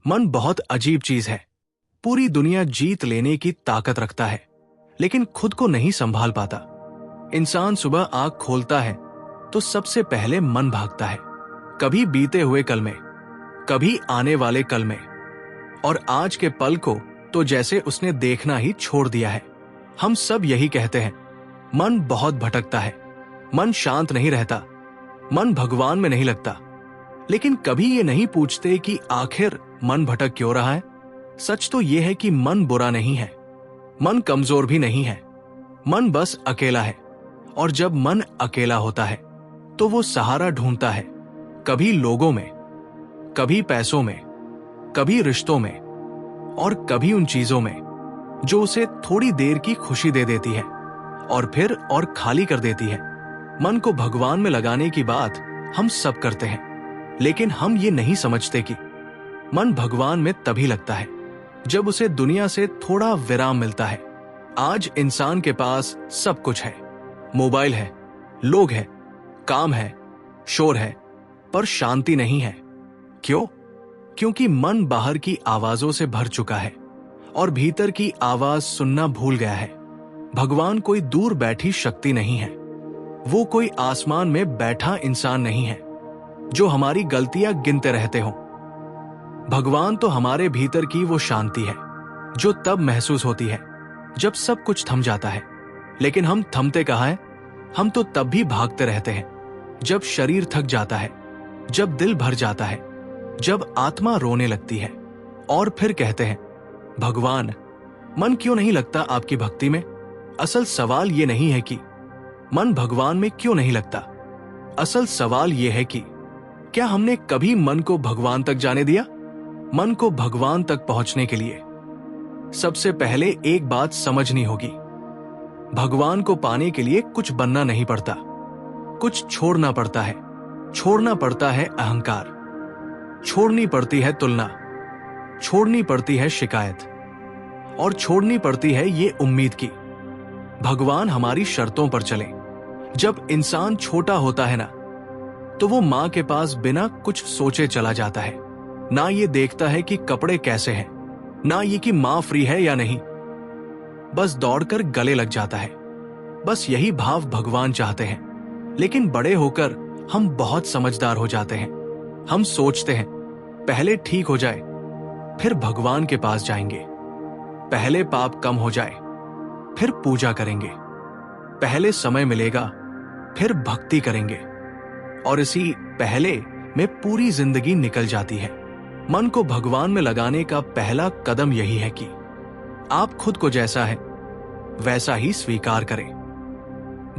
मन बहुत अजीब चीज है। पूरी दुनिया जीत लेने की ताकत रखता है, लेकिन खुद को नहीं संभाल पाता। इंसान सुबह आंख खोलता है तो सबसे पहले मन भागता है, कभी बीते हुए कल में, कभी आने वाले कल में, और आज के पल को तो जैसे उसने देखना ही छोड़ दिया है। हम सब यही कहते हैं, मन बहुत भटकता है, मन शांत नहीं रहता, मन भगवान में नहीं लगता। लेकिन कभी ये नहीं पूछते कि आखिर मन भटक क्यों रहा है। सच तो यह है कि मन बुरा नहीं है, मन कमजोर भी नहीं है, मन बस अकेला है। और जब मन अकेला होता है तो वो सहारा ढूंढता है, कभी लोगों में, कभी पैसों में, कभी रिश्तों में, और कभी उन चीजों में जो उसे थोड़ी देर की खुशी दे देती है और फिर और खाली कर देती है। मन को भगवान में लगाने की बात हम सब करते हैं, लेकिन हम ये नहीं समझते कि मन भगवान में तभी लगता है जब उसे दुनिया से थोड़ा विराम मिलता है। आज इंसान के पास सब कुछ है, मोबाइल है, लोग हैं, काम है, शोर है, पर शांति नहीं है। क्यों? क्योंकि मन बाहर की आवाजों से भर चुका है और भीतर की आवाज सुनना भूल गया है। भगवान कोई दूर बैठी शक्ति नहीं है, वो कोई आसमान में बैठा इंसान नहीं है जो हमारी गलतियां गिनते रहते हो। भगवान तो हमारे भीतर की वो शांति है जो तब महसूस होती है जब सब कुछ थम जाता है। लेकिन हम थमते कहाँ हैं? हम तो तब भी भागते रहते हैं जब शरीर थक जाता है, जब दिल भर जाता है, जब आत्मा रोने लगती है। और फिर कहते हैं, भगवान, मन क्यों नहीं लगता आपकी भक्ति में? असल सवाल ये नहीं है कि मन भगवान में क्यों नहीं लगता। असल सवाल ये है कि क्या हमने कभी मन को भगवान तक जाने दिया? मन को भगवान तक पहुंचने के लिए सबसे पहले एक बात समझनी होगी, भगवान को पाने के लिए कुछ बनना नहीं पड़ता, कुछ छोड़ना पड़ता है। छोड़ना पड़ता है अहंकार, छोड़नी पड़ती है तुलना, छोड़नी पड़ती है शिकायत, और छोड़नी पड़ती है ये उम्मीद की भगवान हमारी शर्तों पर चले। जब इंसान छोटा होता है ना, तो वो मां के पास बिना कुछ सोचे चला जाता है। ना ये देखता है कि कपड़े कैसे हैं, ना ये कि मां फ्री है या नहीं, बस दौड़कर गले लग जाता है। बस यही भाव भगवान चाहते हैं। लेकिन बड़े होकर हम बहुत समझदार हो जाते हैं। हम सोचते हैं, पहले ठीक हो जाए फिर भगवान के पास जाएंगे, पहले पाप कम हो जाए फिर पूजा करेंगे, पहले समय मिलेगा फिर भक्ति करेंगे, और इसी पहले में पूरी जिंदगी निकल जाती है। मन को भगवान में लगाने का पहला कदम यही है कि आप खुद को जैसा है वैसा ही स्वीकार करें।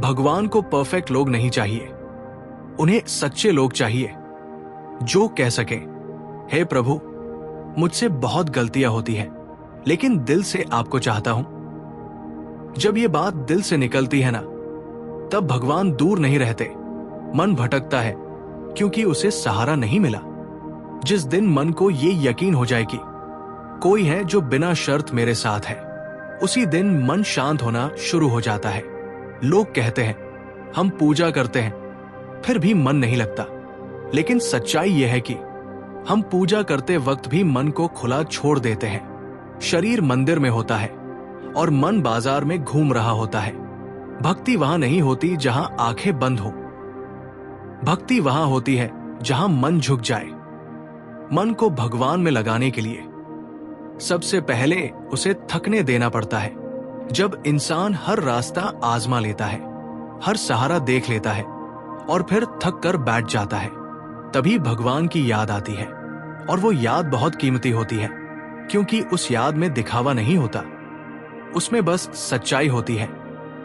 भगवान को परफेक्ट लोग नहीं चाहिए, उन्हें सच्चे लोग चाहिए जो कह सके, हे प्रभु, मुझसे बहुत गलतियां होती हैं, लेकिन दिल से आपको चाहता हूं। जब ये बात दिल से निकलती है ना, तब भगवान दूर नहीं रहते। मन भटकता है क्योंकि उसे सहारा नहीं मिला। जिस दिन मन को ये यकीन हो जाए कि कोई है जो बिना शर्त मेरे साथ है, उसी दिन मन शांत होना शुरू हो जाता है। लोग कहते हैं, हम पूजा करते हैं फिर भी मन नहीं लगता, लेकिन सच्चाई यह है कि हम पूजा करते वक्त भी मन को खुला छोड़ देते हैं। शरीर मंदिर में होता है और मन बाजार में घूम रहा होता है। भक्ति वहां नहीं होती जहां आंखें बंद हो, भक्ति वहां होती है जहां मन झुक जाए। मन को भगवान में लगाने के लिए सबसे पहले उसे थकने देना पड़ता है। जब इंसान हर रास्ता आजमा लेता है, हर सहारा देख लेता है और फिर थक कर बैठ जाता है, तभी भगवान की याद आती है। और वो याद बहुत कीमती होती है, क्योंकि उस याद में दिखावा नहीं होता, उसमें बस सच्चाई होती है।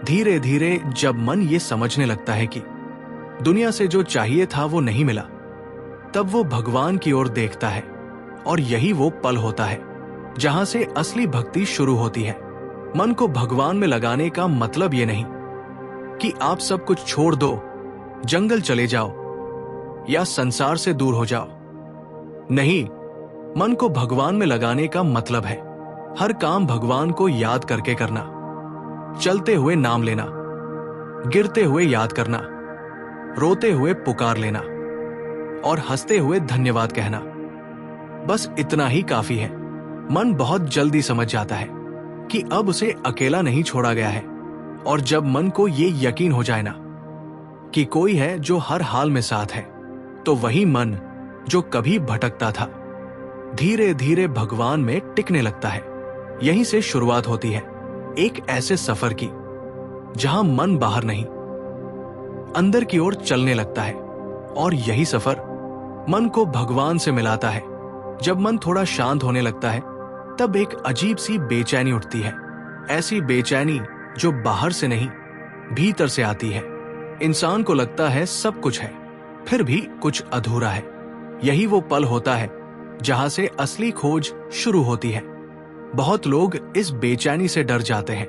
धीरे धीरे जब मन ये समझने लगता है कि दुनिया से जो चाहिए था वो नहीं मिला, तब वो भगवान की ओर देखता है। और यही वो पल होता है जहां से असली भक्ति शुरू होती है। मन को भगवान में लगाने का मतलब ये नहीं कि आप सब कुछ छोड़ दो, जंगल चले जाओ या संसार से दूर हो जाओ। नहीं, मन को भगवान में लगाने का मतलब है हर काम भगवान को याद करके करना, चलते हुए नाम लेना, गिरते हुए याद करना, रोते हुए पुकार लेना और हंसते हुए धन्यवाद कहना। बस इतना ही काफी है। मन बहुत जल्दी समझ जाता है कि अब उसे अकेला नहीं छोड़ा गया है। और जब मन को ये यकीन हो जाए ना कि कोई है जो हर हाल में साथ है, तो वही मन जो कभी भटकता था धीरे धीरे भगवान में टिकने लगता है। यहीं से शुरुआत होती है एक ऐसे सफर की जहां मन बाहर नहीं, अंदर की ओर चलने लगता है। और यही सफर मन को भगवान से मिलाता है। जब मन थोड़ा शांत होने लगता है, तब एक अजीब सी बेचैनी उठती है। ऐसी बेचैनी जो बाहर से नहीं, भीतर से आती है। इंसान को लगता है सब कुछ है, फिर भी कुछ अधूरा है। यही वो पल होता है जहां से असली खोज शुरू होती है। बहुत लोग इस बेचैनी से डर जाते हैं।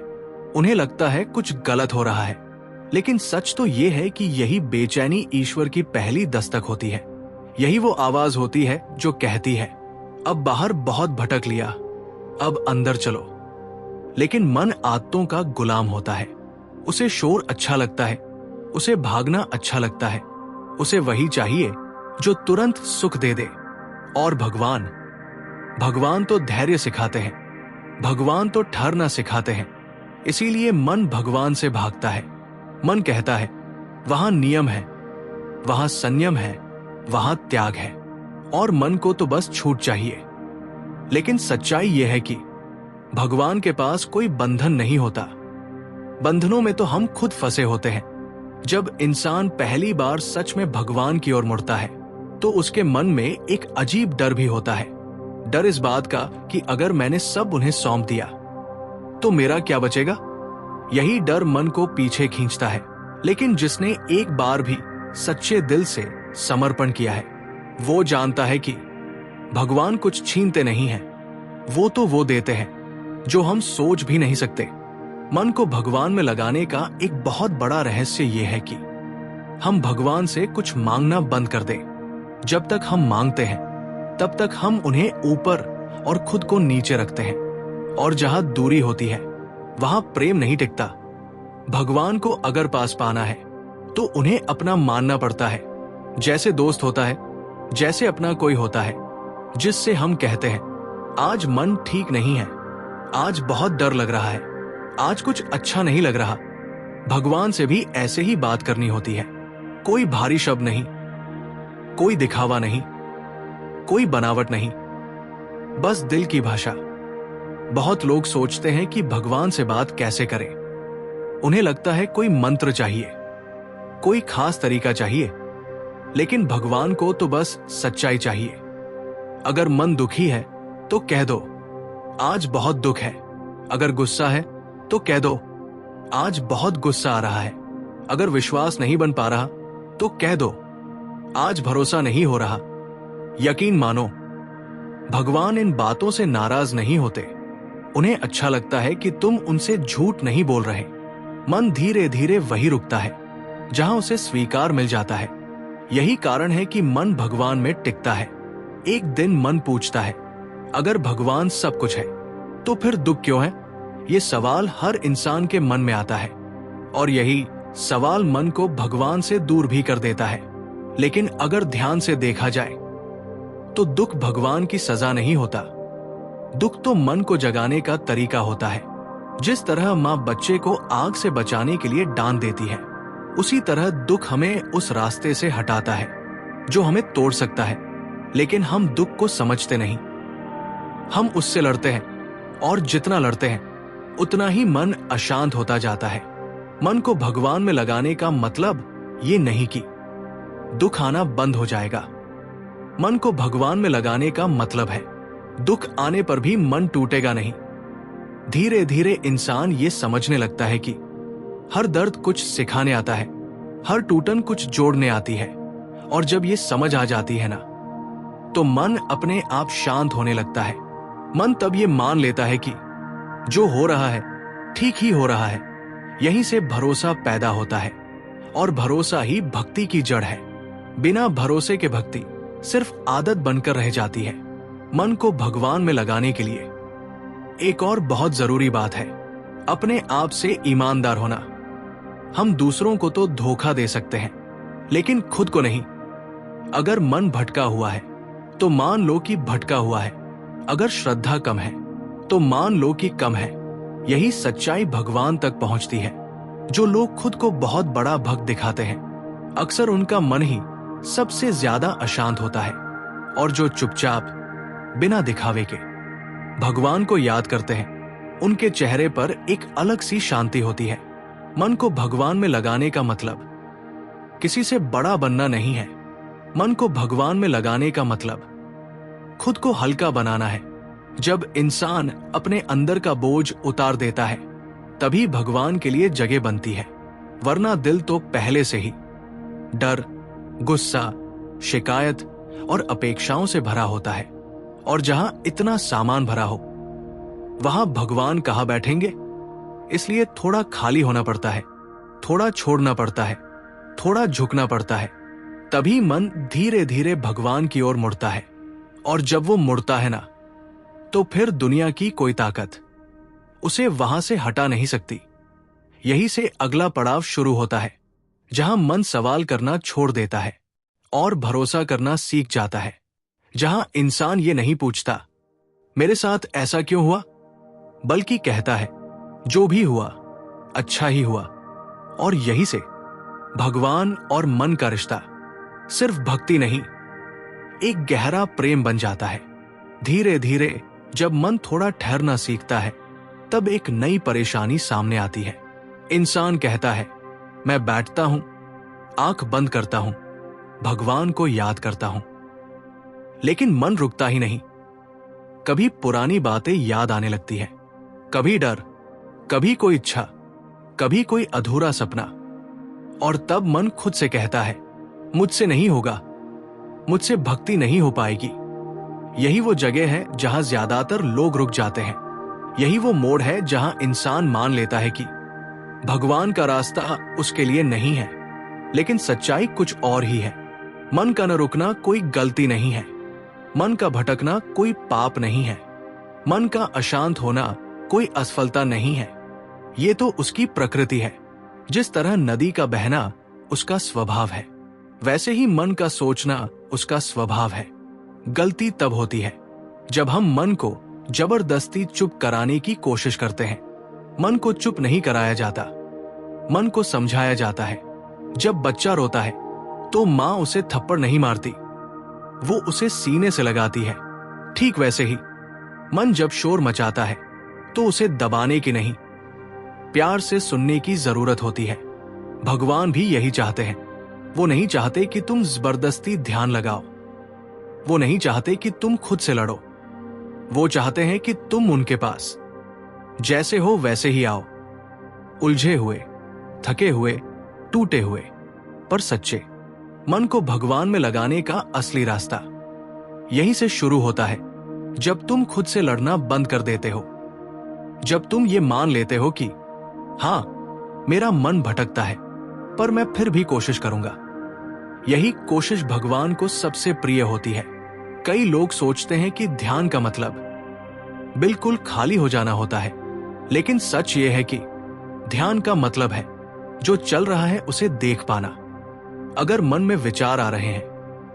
उन्हें लगता है कुछ गलत हो रहा है, लेकिन सच तो ये है कि यही बेचैनी ईश्वर की पहली दस्तक होती है। यही वो आवाज होती है जो कहती है, अब बाहर बहुत भटक लिया, अब अंदर चलो। लेकिन मन आदतों का गुलाम होता है। उसे शोर अच्छा लगता है, उसे भागना अच्छा लगता है, उसे वही चाहिए जो तुरंत सुख दे दे। और भगवान तो धैर्य सिखाते हैं, भगवान तो ठहरना सिखाते हैं। इसीलिए मन भगवान से भागता है। मन कहता है वहां नियम है, वहां संयम है, वहां त्याग है, और मन को तो बस छूट चाहिए। लेकिन सच्चाई यह है कि भगवान के पास कोई बंधन नहीं होता। बंधनों में तो हम खुद फंसे होते हैं। जब इंसान पहली बार सच में भगवान की ओर मुड़ता है, तो उसके मन में एक अजीब डर भी होता है। डर इस बात का कि अगर मैंने सब उन्हें सौंप दिया तो मेरा क्या बचेगा। यही डर मन को पीछे खींचता है। लेकिन जिसने एक बार भी सच्चे दिल से समर्पण किया है, वो जानता है कि भगवान कुछ छीनते नहीं हैं, वो देते हैं जो हम सोच भी नहीं सकते। मन को भगवान में लगाने का एक बहुत बड़ा रहस्य ये है कि हम भगवान से कुछ मांगना बंद कर दें। जब तक हम मांगते हैं, तब तक हम उन्हें ऊपर और खुद को नीचे रखते हैं। और जहां दूरी होती है, वहां प्रेम नहीं टिकता। भगवान को अगर पास पाना है, तो उन्हें अपना मानना पड़ता है। जैसे दोस्त होता है, जैसे अपना कोई होता है जिससे हम कहते हैं आज मन ठीक नहीं है, आज बहुत डर लग रहा है, आज कुछ अच्छा नहीं लग रहा। भगवान से भी ऐसे ही बात करनी होती है। कोई भारी शब्द नहीं, कोई दिखावा नहीं, कोई बनावट नहीं, बस दिल की भाषा। बहुत लोग सोचते हैं कि भगवान से बात कैसे करें। उन्हें लगता है कोई मंत्र चाहिए, कोई खास तरीका चाहिए। लेकिन भगवान को तो बस सच्चाई चाहिए। अगर मन दुखी है तो कह दो आज बहुत दुख है। अगर गुस्सा है तो कह दो आज बहुत गुस्सा आ रहा है। अगर विश्वास नहीं बन पा रहा तो कह दो आज भरोसा नहीं हो रहा। यकीन मानो, भगवान इन बातों से नाराज नहीं होते। उन्हें अच्छा लगता है कि तुम उनसे झूठ नहीं बोल रहे। मन धीरे धीरे वही रुकता है जहां उसे स्वीकार मिल जाता है। यही कारण है कि मन भगवान में टिकता है। एक दिन मन पूछता है, अगर भगवान सब कुछ है तो फिर दुख क्यों है? ये सवाल हर इंसान के मन में आता है, और यही सवाल मन को भगवान से दूर भी कर देता है। लेकिन अगर ध्यान से देखा जाए तो दुख भगवान की सजा नहीं होता। दुख तो मन को जगाने का तरीका होता है। जिस तरह माँ बच्चे को आग से बचाने के लिए डांट देती है, उसी तरह दुख हमें उस रास्ते से हटाता है जो हमें तोड़ सकता है। लेकिन हम दुख को समझते नहीं। हम उससे लड़ते हैं, और जितना लड़ते हैं उतना ही मन अशांत होता जाता है। मन को भगवान में लगाने का मतलब ये नहीं कि दुख आना बंद हो जाएगा। मन को भगवान में लगाने का मतलब है दुख आने पर भी मन टूटेगा नहीं। धीरे धीरे इंसान ये समझने लगता है कि हर दर्द कुछ सिखाने आता है, हर टूटन कुछ जोड़ने आती है। और जब ये समझ आ जाती है ना, तो मन अपने आप शांत होने लगता है। मन तब ये मान लेता है कि जो हो रहा है ठीक ही हो रहा है। यहीं से भरोसा पैदा होता है, और भरोसा ही भक्ति की जड़ है। बिना भरोसे के भक्ति सिर्फ आदत बनकर रह जाती है। मन को भगवान में लगाने के लिए एक और बहुत जरूरी बात है, अपने आप से ईमानदार होना। हम दूसरों को तो धोखा दे सकते हैं, लेकिन खुद को नहीं। अगर मन भटका हुआ है तो मान लो कि भटका हुआ है। अगर श्रद्धा कम है तो मान लो कि कम है। यही सच्चाई भगवान तक पहुंचती है। जो लोग खुद को बहुत बड़ा भक्त दिखाते हैं, अक्सर उनका मन ही सबसे ज्यादा अशांत होता है। और जो चुपचाप बिना दिखावे के भगवान को याद करते हैं, उनके चेहरे पर एक अलग सी शांति होती है। मन को भगवान में लगाने का मतलब किसी से बड़ा बनना नहीं है। मन को भगवान में लगाने का मतलब खुद को हल्का बनाना है। जब इंसान अपने अंदर का बोझ उतार देता है, तभी भगवान के लिए जगह बनती है। वरना दिल तो पहले से ही डर, गुस्सा, शिकायत और अपेक्षाओं से भरा होता है। और जहां इतना सामान भरा हो, वहां भगवान कहां बैठेंगे? इसलिए थोड़ा खाली होना पड़ता है, थोड़ा छोड़ना पड़ता है, थोड़ा झुकना पड़ता है। तभी मन धीरे धीरे भगवान की ओर मुड़ता है। और जब वो मुड़ता है ना, तो फिर दुनिया की कोई ताकत उसे वहां से हटा नहीं सकती। यही से अगला पड़ाव शुरू होता है, जहां मन सवाल करना छोड़ देता है और भरोसा करना सीख जाता है। जहां इंसान ये नहीं पूछता मेरे साथ ऐसा क्यों हुआ, बल्कि कहता है जो भी हुआ अच्छा ही हुआ। और यही से भगवान और मन का रिश्ता सिर्फ भक्ति नहीं, एक गहरा प्रेम बन जाता है। धीरे धीरे जब मन थोड़ा ठहरना सीखता है, तब एक नई परेशानी सामने आती है। इंसान कहता है मैं बैठता हूं, आंख बंद करता हूं, भगवान को याद करता हूं। लेकिन मन रुकता ही नहीं। कभी पुरानी बातें याद आने लगती है, कभी डर, कभी कोई इच्छा, कभी कोई अधूरा सपना। और तब मन खुद से कहता है मुझसे नहीं होगा, मुझसे भक्ति नहीं हो पाएगी। यही वो जगह है जहां ज्यादातर लोग रुक जाते हैं। यही वो मोड़ है जहां इंसान मान लेता है कि भगवान का रास्ता उसके लिए नहीं है। लेकिन सच्चाई कुछ और ही है। मन का न रुकना कोई गलती नहीं है, मन का भटकना कोई पाप नहीं है, मन का अशांत होना कोई असफलता नहीं है। ये तो उसकी प्रकृति है। जिस तरह नदी का बहना उसका स्वभाव है, वैसे ही मन का सोचना उसका स्वभाव है। गलती तब होती है जब हम मन को जबरदस्ती चुप कराने की कोशिश करते हैं। मन को चुप नहीं कराया जाता, मन को समझाया जाता है। जब बच्चा रोता है तो मां उसे थप्पड़ नहीं मारती, वो उसे सीने से लगाती है। ठीक वैसे ही मन जब शोर मचाता है तो उसे दबाने की नहीं, प्यार से सुनने की जरूरत होती है। भगवान भी यही चाहते हैं। वो नहीं चाहते कि तुम जबरदस्ती ध्यान लगाओ, वो नहीं चाहते कि तुम खुद से लड़ो। वो चाहते हैं कि तुम उनके पास जैसे हो वैसे ही आओ, उलझे हुए, थके हुए, टूटे हुए, पर सच्चे। मन को भगवान में लगाने का असली रास्ता यहीं से शुरू होता है, जब तुम खुद से लड़ना बंद कर देते हो। जब तुम ये मान लेते हो कि हां, मेरा मन भटकता है, पर मैं फिर भी कोशिश करूंगा। यही कोशिश भगवान को सबसे प्रिय होती है। कई लोग सोचते हैं कि ध्यान का मतलब बिल्कुल खाली हो जाना होता है, लेकिन सच ये है कि ध्यान का मतलब है जो चल रहा है उसे देख पाना। अगर मन में विचार आ रहे हैं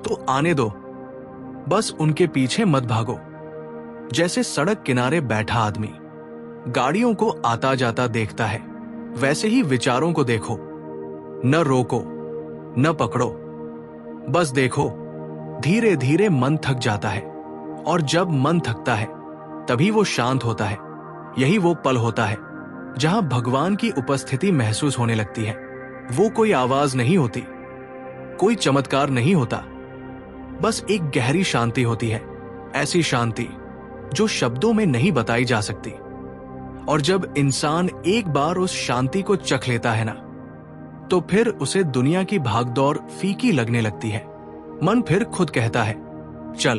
तो आने दो, बस उनके पीछे मत भागो। जैसे सड़क किनारे बैठा आदमी गाड़ियों को आता जाता देखता है, वैसे ही विचारों को देखो। न रोको, न पकड़ो, बस देखो। धीरे धीरे मन थक जाता है, और जब मन थकता है तभी वो शांत होता है। यही वो पल होता है जहां भगवान की उपस्थिति महसूस होने लगती है। वो कोई आवाज नहीं होती, कोई चमत्कार नहीं होता, बस एक गहरी शांति होती है। ऐसी शांति जो शब्दों में नहीं बताई जा सकती। और जब इंसान एक बार उस शांति को चख लेता है ना, तो फिर उसे दुनिया की भागदौड़ फीकी लगने लगती है। मन फिर खुद कहता है चल,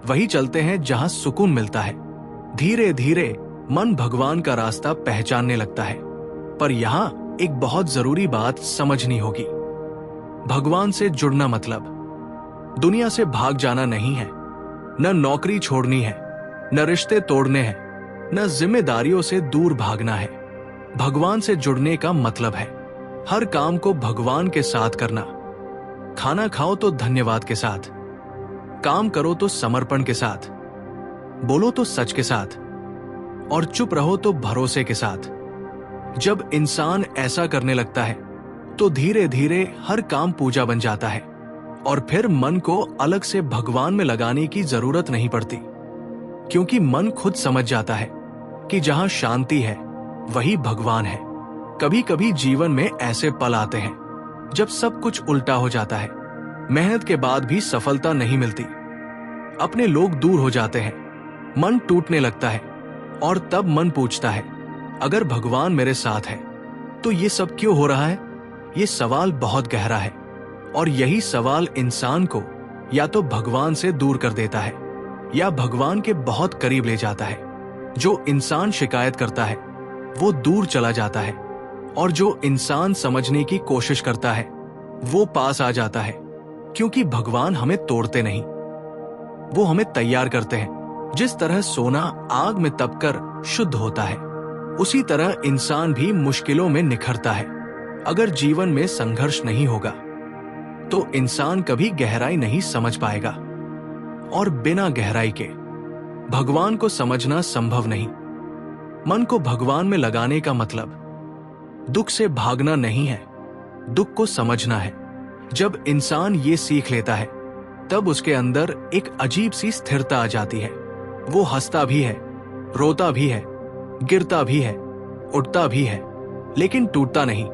वही चलते हैं जहां सुकून मिलता है। धीरे धीरे मन भगवान का रास्ता पहचानने लगता है। पर यहां एक बहुत जरूरी बात समझनी होगी। भगवान से जुड़ना मतलब दुनिया से भाग जाना नहीं है। न नौकरी छोड़नी है, न रिश्ते तोड़ने हैं, न जिम्मेदारियों से दूर भागना है। भगवान से जुड़ने का मतलब है हर काम को भगवान के साथ करना। खाना खाओ तो धन्यवाद के साथ, काम करो तो समर्पण के साथ, बोलो तो सच के साथ, और चुप रहो तो भरोसे के साथ। जब इंसान ऐसा करने लगता है तो धीरे धीरे हर काम पूजा बन जाता है, और फिर मन को अलग से भगवान में लगाने की जरूरत नहीं पड़ती, क्योंकि मन खुद समझ जाता है कि जहां शांति है वही भगवान है। कभी कभी जीवन में ऐसे पल आते हैं जब सब कुछ उल्टा हो जाता है, मेहनत के बाद भी सफलता नहीं मिलती, अपने लोग दूर हो जाते हैं, मन टूटने लगता है, और तब मन पूछता है, अगर भगवान मेरे साथ है तो ये सब क्यों हो रहा है? ये सवाल बहुत गहरा है, और यही सवाल इंसान को या तो भगवान से दूर कर देता है या भगवान के बहुत करीब ले जाता है। जो इंसान शिकायत करता है वो दूर चला जाता है, और जो इंसान समझने की कोशिश करता है वो पास आ जाता है, क्योंकि भगवान हमें तोड़ते नहीं, वो हमें तैयार करते हैं। जिस तरह सोना आग में तपकर शुद्ध होता है, उसी तरह इंसान भी मुश्किलों में निखरता है। अगर जीवन में संघर्ष नहीं होगा तो इंसान कभी गहराई नहीं समझ पाएगा, और बिना गहराई के भगवान को समझना संभव नहीं। मन को भगवान में लगाने का मतलब दुख से भागना नहीं है, दुख को समझना है। जब इंसान ये सीख लेता है तब उसके अंदर एक अजीब सी स्थिरता आ जाती है। वो हंसता भी है, रोता भी है, गिरता भी है, उठता भी है, लेकिन टूटता नहीं,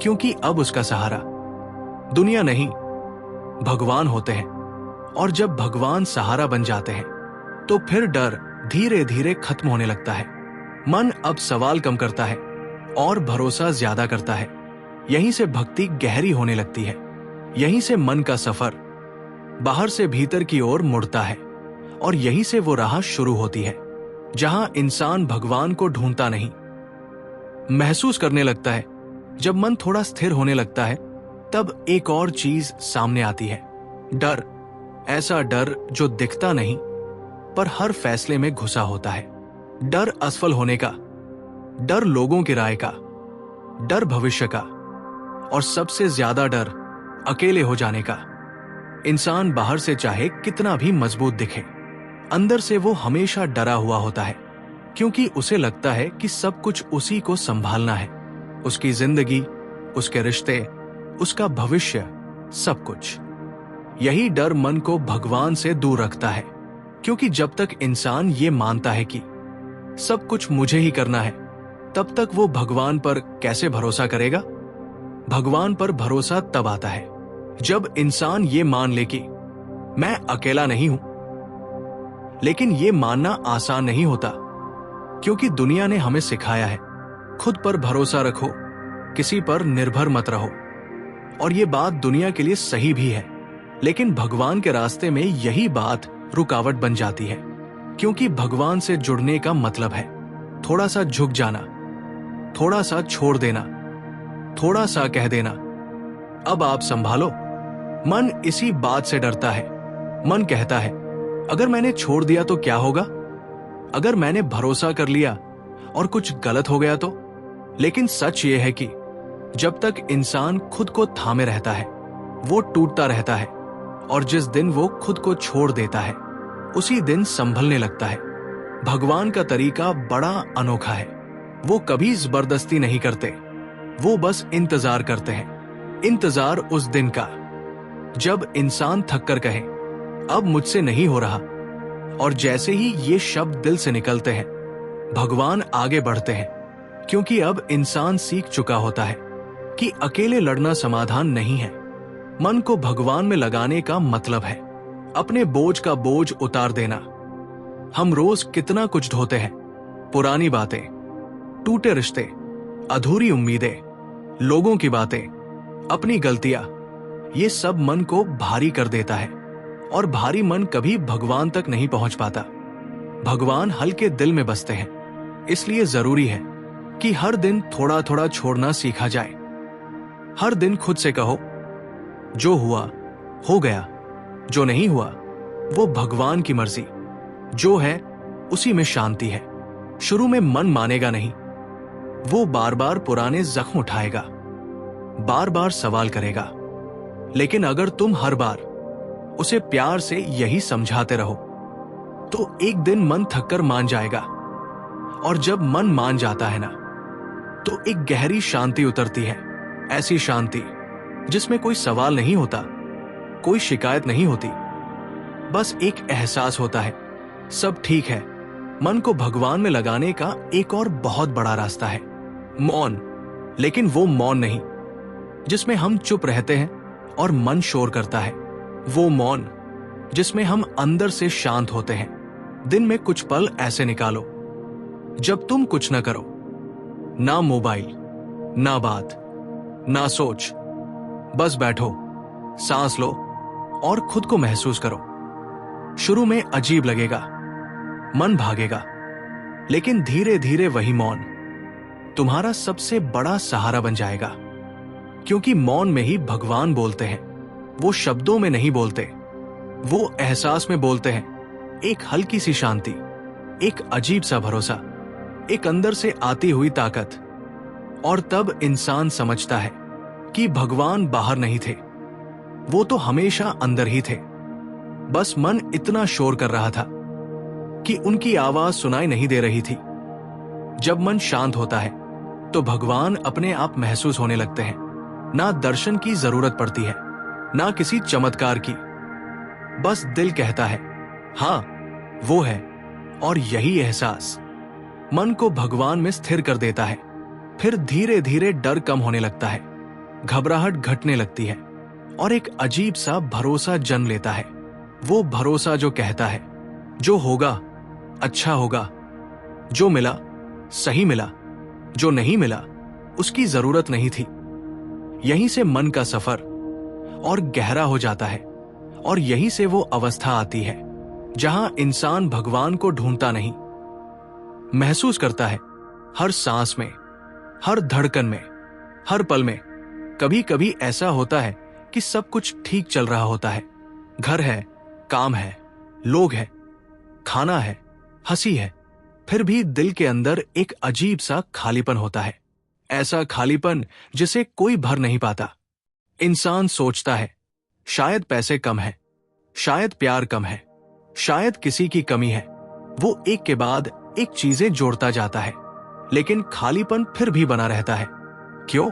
क्योंकि अब उसका सहारा दुनिया नहीं, भगवान होते हैं। और जब भगवान सहारा बन जाते हैं तो फिर डर धीरे धीरे खत्म होने लगता है। मन अब सवाल कम करता है और भरोसा ज्यादा करता है। यहीं से भक्ति गहरी होने लगती है। यहीं से मन का सफर बाहर से भीतर की ओर मुड़ता है, और यहीं से वो राह शुरू होती है जहां इंसान भगवान को ढूंढता नहीं, महसूस करने लगता है। जब मन थोड़ा स्थिर होने लगता है तब एक और चीज सामने आती है, डर। ऐसा डर जो दिखता नहीं पर हर फैसले में घुसा होता है। डर असफल होने का, डर लोगों की राय का, डर भविष्य का, और सबसे ज्यादा डर अकेले हो जाने का। इंसान बाहर से चाहे कितना भी मजबूत दिखे, अंदर से वो हमेशा डरा हुआ होता है, क्योंकि उसे लगता है कि सब कुछ उसी को संभालना है। उसकी जिंदगी, उसके रिश्ते, उसका भविष्य, सब कुछ। यही डर मन को भगवान से दूर रखता है, क्योंकि जब तक इंसान ये मानता है कि सब कुछ मुझे ही करना है, तब तक वो भगवान पर कैसे भरोसा करेगा? भगवान पर भरोसा तब आता है जब इंसान ये मान ले कि मैं अकेला नहीं हूं। लेकिन ये मानना आसान नहीं होता, क्योंकि दुनिया ने हमें सिखाया है, खुद पर भरोसा रखो, किसी पर निर्भर मत रहो। और ये बात दुनिया के लिए सही भी है, लेकिन भगवान के रास्ते में यही बात रुकावट बन जाती है, क्योंकि भगवान से जुड़ने का मतलब है थोड़ा सा झुक जाना, थोड़ा सा छोड़ देना, थोड़ा सा कह देना, अब आप संभालो। मन इसी बात से डरता है। मन कहता है, अगर मैंने छोड़ दिया तो क्या होगा? अगर मैंने भरोसा कर लिया और कुछ गलत हो गया तो? लेकिन सच ये है कि जब तक इंसान खुद को थामे रहता है, वो टूटता रहता है, और जिस दिन वो खुद को छोड़ देता है, उसी दिन संभलने लगता है। भगवान का तरीका बड़ा अनोखा है। वो कभी जबरदस्ती नहीं करते, वो बस इंतजार करते हैं। इंतजार उस दिन का जब इंसान थक कर कहे, अब मुझसे नहीं हो रहा, और जैसे ही ये शब्द दिल से निकलते हैं, भगवान आगे बढ़ते हैं, क्योंकि अब इंसान सीख चुका होता है कि अकेले लड़ना समाधान नहीं है। मन को भगवान में लगाने का मतलब है अपने बोझ का बोझ उतार देना। हम रोज कितना कुछ ढोते हैं, पुरानी बातें, टूटे रिश्ते, अधूरी उम्मीदें, लोगों की बातें, अपनी गलतियां, ये सब मन को भारी कर देता है, और भारी मन कभी भगवान तक नहीं पहुंच पाता। भगवान हल्के दिल में बसते हैं, इसलिए जरूरी है कि हर दिन थोड़ा थोड़ा छोड़ना सीखा जाए। हर दिन खुद से कहो, जो हुआ हो गया, जो नहीं हुआ वो भगवान की मर्जी, जो है उसी में शांति है। शुरू में मन मानेगा नहीं, वो बार बार पुराने जख्म उठाएगा, बार बार सवाल करेगा। लेकिन अगर तुम हर बार उसे प्यार से यही समझाते रहो, तो एक दिन मन थककर मान जाएगा। और जब मन मान जाता है ना, तो एक गहरी शांति उतरती है। ऐसी शांति जिसमें कोई सवाल नहीं होता, कोई शिकायत नहीं होती, बस एक एहसास होता है सब ठीक है। मन को भगवान में लगाने का एक और बहुत बड़ा रास्ता है मौन। लेकिन वो मौन नहीं जिसमें हम चुप रहते हैं और मन शोर करता है। वो मौन जिसमें हम अंदर से शांत होते हैं। दिन में कुछ पल ऐसे निकालो जब तुम कुछ न करो, ना मोबाइल, ना बात, ना सोच, बस बैठो, सांस लो और खुद को महसूस करो। शुरू में अजीब लगेगा, मन भागेगा, लेकिन धीरे धीरे वही मौन तुम्हारा सबसे बड़ा सहारा बन जाएगा। क्योंकि मौन में ही भगवान बोलते हैं। वो शब्दों में नहीं बोलते, वो एहसास में बोलते हैं। एक हल्की सी शांति, एक अजीब सा भरोसा, एक अंदर से आती हुई ताकत। और तब इंसान समझता है कि भगवान बाहर नहीं थे, वो तो हमेशा अंदर ही थे। बस मन इतना शोर कर रहा था कि उनकी आवाज सुनाई नहीं दे रही थी। जब मन शांत होता है तो भगवान अपने आप महसूस होने लगते हैं। ना दर्शन की जरूरत पड़ती है, ना किसी चमत्कार की। बस दिल कहता है हाँ वो है। और यही एहसास मन को भगवान में स्थिर कर देता है। फिर धीरे धीरे डर कम होने लगता है, घबराहट घटने लगती है और एक अजीब सा भरोसा जन्म लेता है। वो भरोसा जो कहता है जो होगा अच्छा होगा, जो मिला सही मिला, जो नहीं मिला उसकी जरूरत नहीं थी। यहीं से मन का सफर और गहरा हो जाता है। और यहीं से वो अवस्था आती है जहां इंसान भगवान को ढूंढता नहीं, महसूस करता है हर सांस में, हर धड़कन में, हर पल में। कभी कभी ऐसा होता है कि सब कुछ ठीक चल रहा होता है। घर है, काम है, लोग हैं, खाना है, हंसी है, फिर भी दिल के अंदर एक अजीब सा खालीपन होता है। ऐसा खालीपन जिसे कोई भर नहीं पाता। इंसान सोचता है शायद पैसे कम है, शायद प्यार कम है, शायद किसी की कमी है। वो एक के बाद एक चीजें जोड़ता जाता है, लेकिन खालीपन फिर भी बना रहता है। क्यों?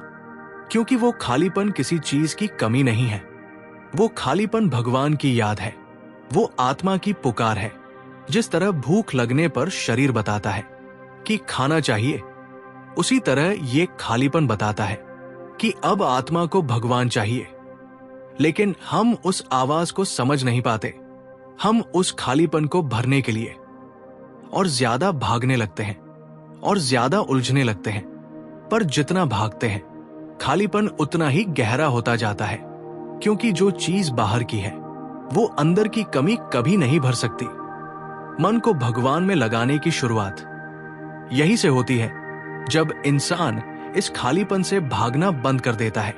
क्योंकि वो खालीपन किसी चीज की कमी नहीं है। वो खालीपन भगवान की याद है, वो आत्मा की पुकार है। जिस तरह भूख लगने पर शरीर बताता है कि खाना चाहिए, उसी तरह ये खालीपन बताता है कि अब आत्मा को भगवान चाहिए। लेकिन हम उस आवाज को समझ नहीं पाते। हम उस खालीपन को भरने के लिए और ज्यादा भागने लगते हैं और ज्यादा उलझने लगते हैं। पर जितना भागते हैं खालीपन उतना ही गहरा होता जाता है। क्योंकि जो चीज बाहर की है वो अंदर की कमी कभी नहीं भर सकती। मन को भगवान में लगाने की शुरुआत यही से होती है, जब इंसान इस खालीपन से भागना बंद कर देता है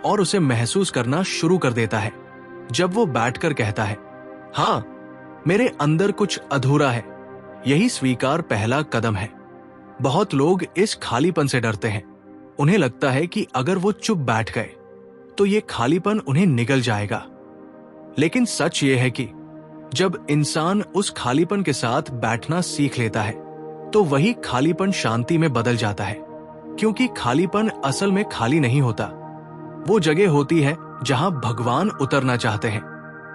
और उसे महसूस करना शुरू कर देता है। जब वो बैठकर कहता है हाँ मेरे अंदर कुछ अधूरा है, यही स्वीकार पहला कदम है। बहुत लोग इस खालीपन से डरते हैं। उन्हें लगता है कि अगर वो चुप बैठ गए तो ये खालीपन उन्हें निगल जाएगा। लेकिन सच ये है कि जब इंसान उस खालीपन के साथ बैठना सीख लेता है तो वही खालीपन शांति में बदल जाता है। क्योंकि खालीपन असल में खाली नहीं होता, वो जगह होती है जहां भगवान उतरना चाहते हैं,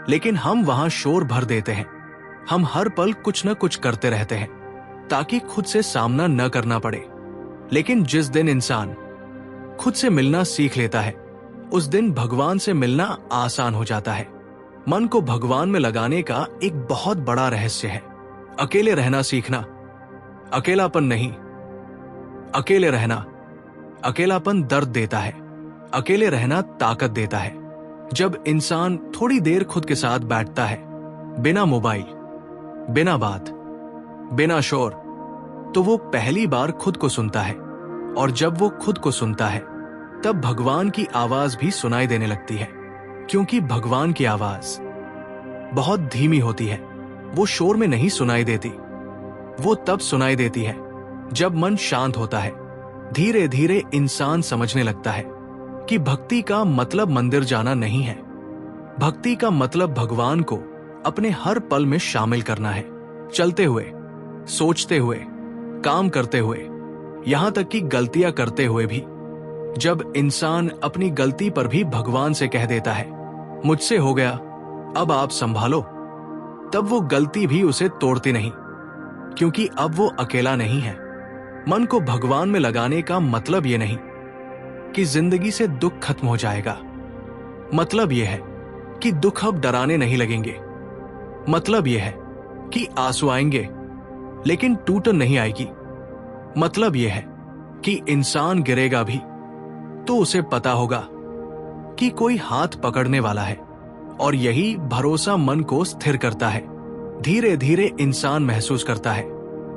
लेकिन हम वहां शोर भर देते हैं। हम हर पल कुछ न कुछ करते रहते हैं ताकि खुद से सामना न करना पड़े। लेकिन जिस दिन इंसान खुद से मिलना सीख लेता है, उस दिन भगवान से मिलना आसान हो जाता है। मन को भगवान में लगाने का एक बहुत बड़ा रहस्य है अकेले रहना सीखना। अकेलापन नहीं, अकेले रहना। अकेलापन दर्द देता है, अकेले रहना ताकत देता है। जब इंसान थोड़ी देर खुद के साथ बैठता है, बिना मोबाइल, बिना बात, बिना शोर, तो वो पहली बार खुद को सुनता है। और जब वो खुद को सुनता है तब भगवान की आवाज भी सुनाई देने लगती है। क्योंकि भगवान की आवाज बहुत धीमी होती है, वो शोर में नहीं सुनाई देती। वो तब सुनाई देती है जब मन शांत होता है। धीरे धीरे इंसान समझने लगता है कि भक्ति का मतलब मंदिर जाना नहीं है, भक्ति का मतलब भगवान को अपने हर पल में शामिल करना है, चलते हुए, सोचते हुए, काम करते हुए, यहां तक कि गलतियां करते हुए भी। जब इंसान अपनी गलती पर भी भगवान से कह देता है, मुझसे हो गया, अब आप संभालो, तब वो गलती भी उसे तोड़ती नहीं, क्योंकि अब वो अकेला नहीं है। मन को भगवान में लगाने का मतलब ये नहीं कि जिंदगी से दुख खत्म हो जाएगा। मतलब ये है कि दुख अब डराने नहीं लगेंगे। मतलब ये है कि आंसू आएंगे लेकिन टूटन नहीं आएगी। मतलब ये है कि इंसान गिरेगा भी तो उसे पता होगा कि कोई हाथ पकड़ने वाला है, और यही भरोसा मन को स्थिर करता है। धीरे धीरे इंसान महसूस करता है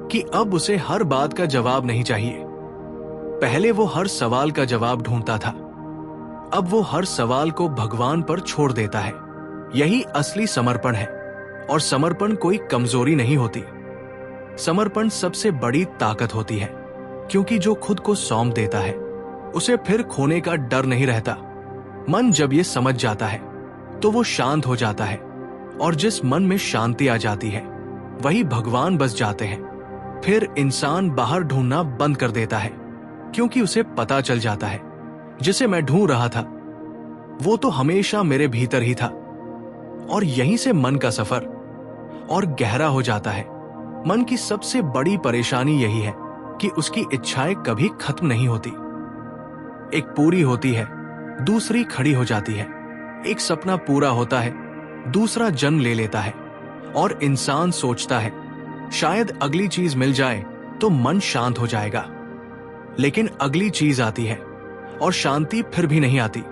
कि अब उसे हर बात का जवाब नहीं चाहिए। पहले वो हर सवाल का जवाब ढूंढता था, अब वो हर सवाल को भगवान पर छोड़ देता है। यही असली समर्पण है, और समर्पण कोई कमजोरी नहीं होती। समर्पण सबसे बड़ी ताकत होती है, क्योंकि जो खुद को सौंप देता है उसे फिर खोने का डर नहीं रहता। मन जब ये समझ जाता है तो वो शांत हो जाता है, और जिस मन में शांति आ जाती है वही भगवान बस जाते हैं। फिर इंसान बाहर ढूंढना बंद कर देता है, क्योंकि उसे पता चल जाता है जिसे मैं ढूंढ रहा था वो तो हमेशा मेरे भीतर ही था। और यहीं से मन का सफर और गहरा हो जाता है। मन की सबसे बड़ी परेशानी यही है कि उसकी इच्छाएं कभी खत्म नहीं होती। एक पूरी होती है, दूसरी खड़ी हो जाती है। एक सपना पूरा होता है, दूसरा जन्म ले लेता है, और इंसान सोचता है शायद अगली चीज मिल जाए तो मन शांत हो जाएगा। लेकिन अगली चीज आती है और शांति फिर भी नहीं आती,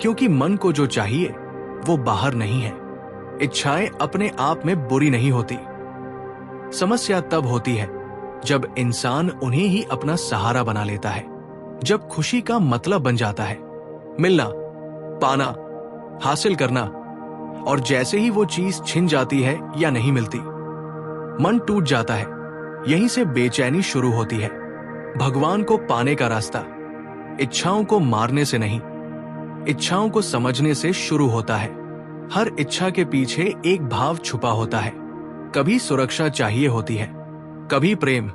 क्योंकि मन को जो चाहिए वो बाहर नहीं है। इच्छाएं अपने आप में बुरी नहीं होती। समस्या तब होती है जब इंसान उन्हें ही अपना सहारा बना लेता है, जब खुशी का मतलब बन जाता है मिलना, पाना, हासिल करना, और जैसे ही वो चीज छिन जाती है या नहीं मिलती, मन टूट जाता है। यहीं से बेचैनी शुरू होती है। भगवान को पाने का रास्ता इच्छाओं को मारने से नहीं, इच्छाओं को समझने से शुरू होता है। हर इच्छा के पीछे एक भाव छुपा होता है। कभी सुरक्षा चाहिए होती है, कभी प्रेम,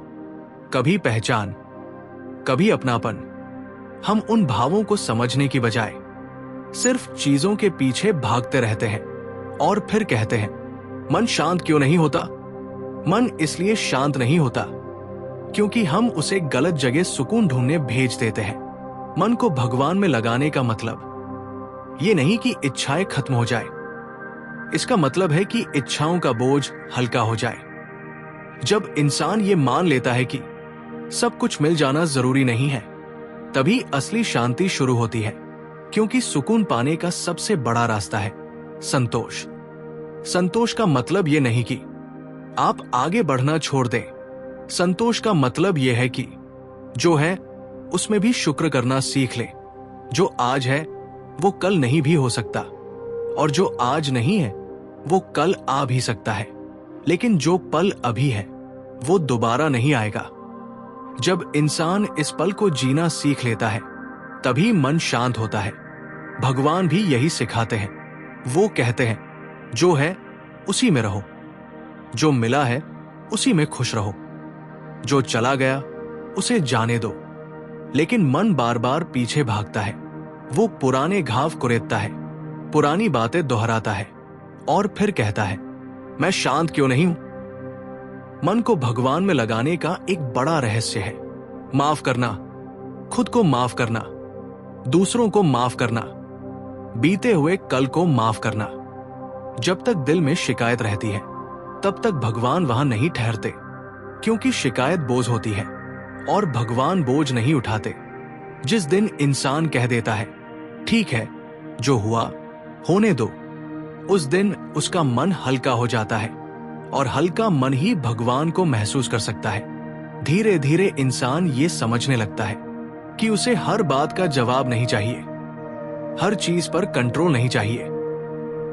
कभी पहचान, कभी अपनापन। हम उन भावों को समझने की बजाय सिर्फ चीजों के पीछे भागते रहते हैं, और फिर कहते हैं मन शांत क्यों नहीं होता। मन इसलिए शांत नहीं होता क्योंकि हम उसे गलत जगह सुकून ढूंढने भेज देते हैं। मन को भगवान में लगाने का मतलब ये नहीं कि इच्छाएं खत्म हो जाए, इसका मतलब है कि इच्छाओं का बोझ हल्का हो जाए। जब इंसान ये मान लेता है कि सब कुछ मिल जाना जरूरी नहीं है, तभी असली शांति शुरू होती है। क्योंकि सुकून पाने का सबसे बड़ा रास्ता है संतोष। संतोष का मतलब ये नहीं कि आप आगे बढ़ना छोड़ दें। संतोष का मतलब यह है कि जो है उसमें भी शुक्र करना सीख ले। जो आज है वो कल नहीं भी हो सकता, और जो आज नहीं है वो कल आ भी सकता है, लेकिन जो पल अभी है वो दोबारा नहीं आएगा। जब इंसान इस पल को जीना सीख लेता है तभी मन शांत होता है। भगवान भी यही सिखाते हैं। वो कहते हैं जो है उसी में रहो, जो मिला है उसी में खुश रहो, जो चला गया उसे जाने दो। लेकिन मन बार बार पीछे भागता है। वो पुराने घाव कुरेदता है, पुरानी बातें दोहराता है, और फिर कहता है मैं शांत क्यों नहीं हूं। मन को भगवान में लगाने का एक बड़ा रहस्य है माफ करना, खुद को माफ करना, दूसरों को माफ करना, बीते हुए कल को माफ करना। जब तक दिल में शिकायत रहती है तब तक भगवान वहां नहीं ठहरते, क्योंकि शिकायत बोझ होती है और भगवान बोझ नहीं उठाते। जिस दिन इंसान कह देता है ठीक है जो हुआ होने दो, उस दिन उसका मन हल्का हो जाता है, और हल्का मन ही भगवान को महसूस कर सकता है। धीरे धीरे इंसान ये समझने लगता है कि उसे हर बात का जवाब नहीं चाहिए, हर चीज पर कंट्रोल नहीं चाहिए,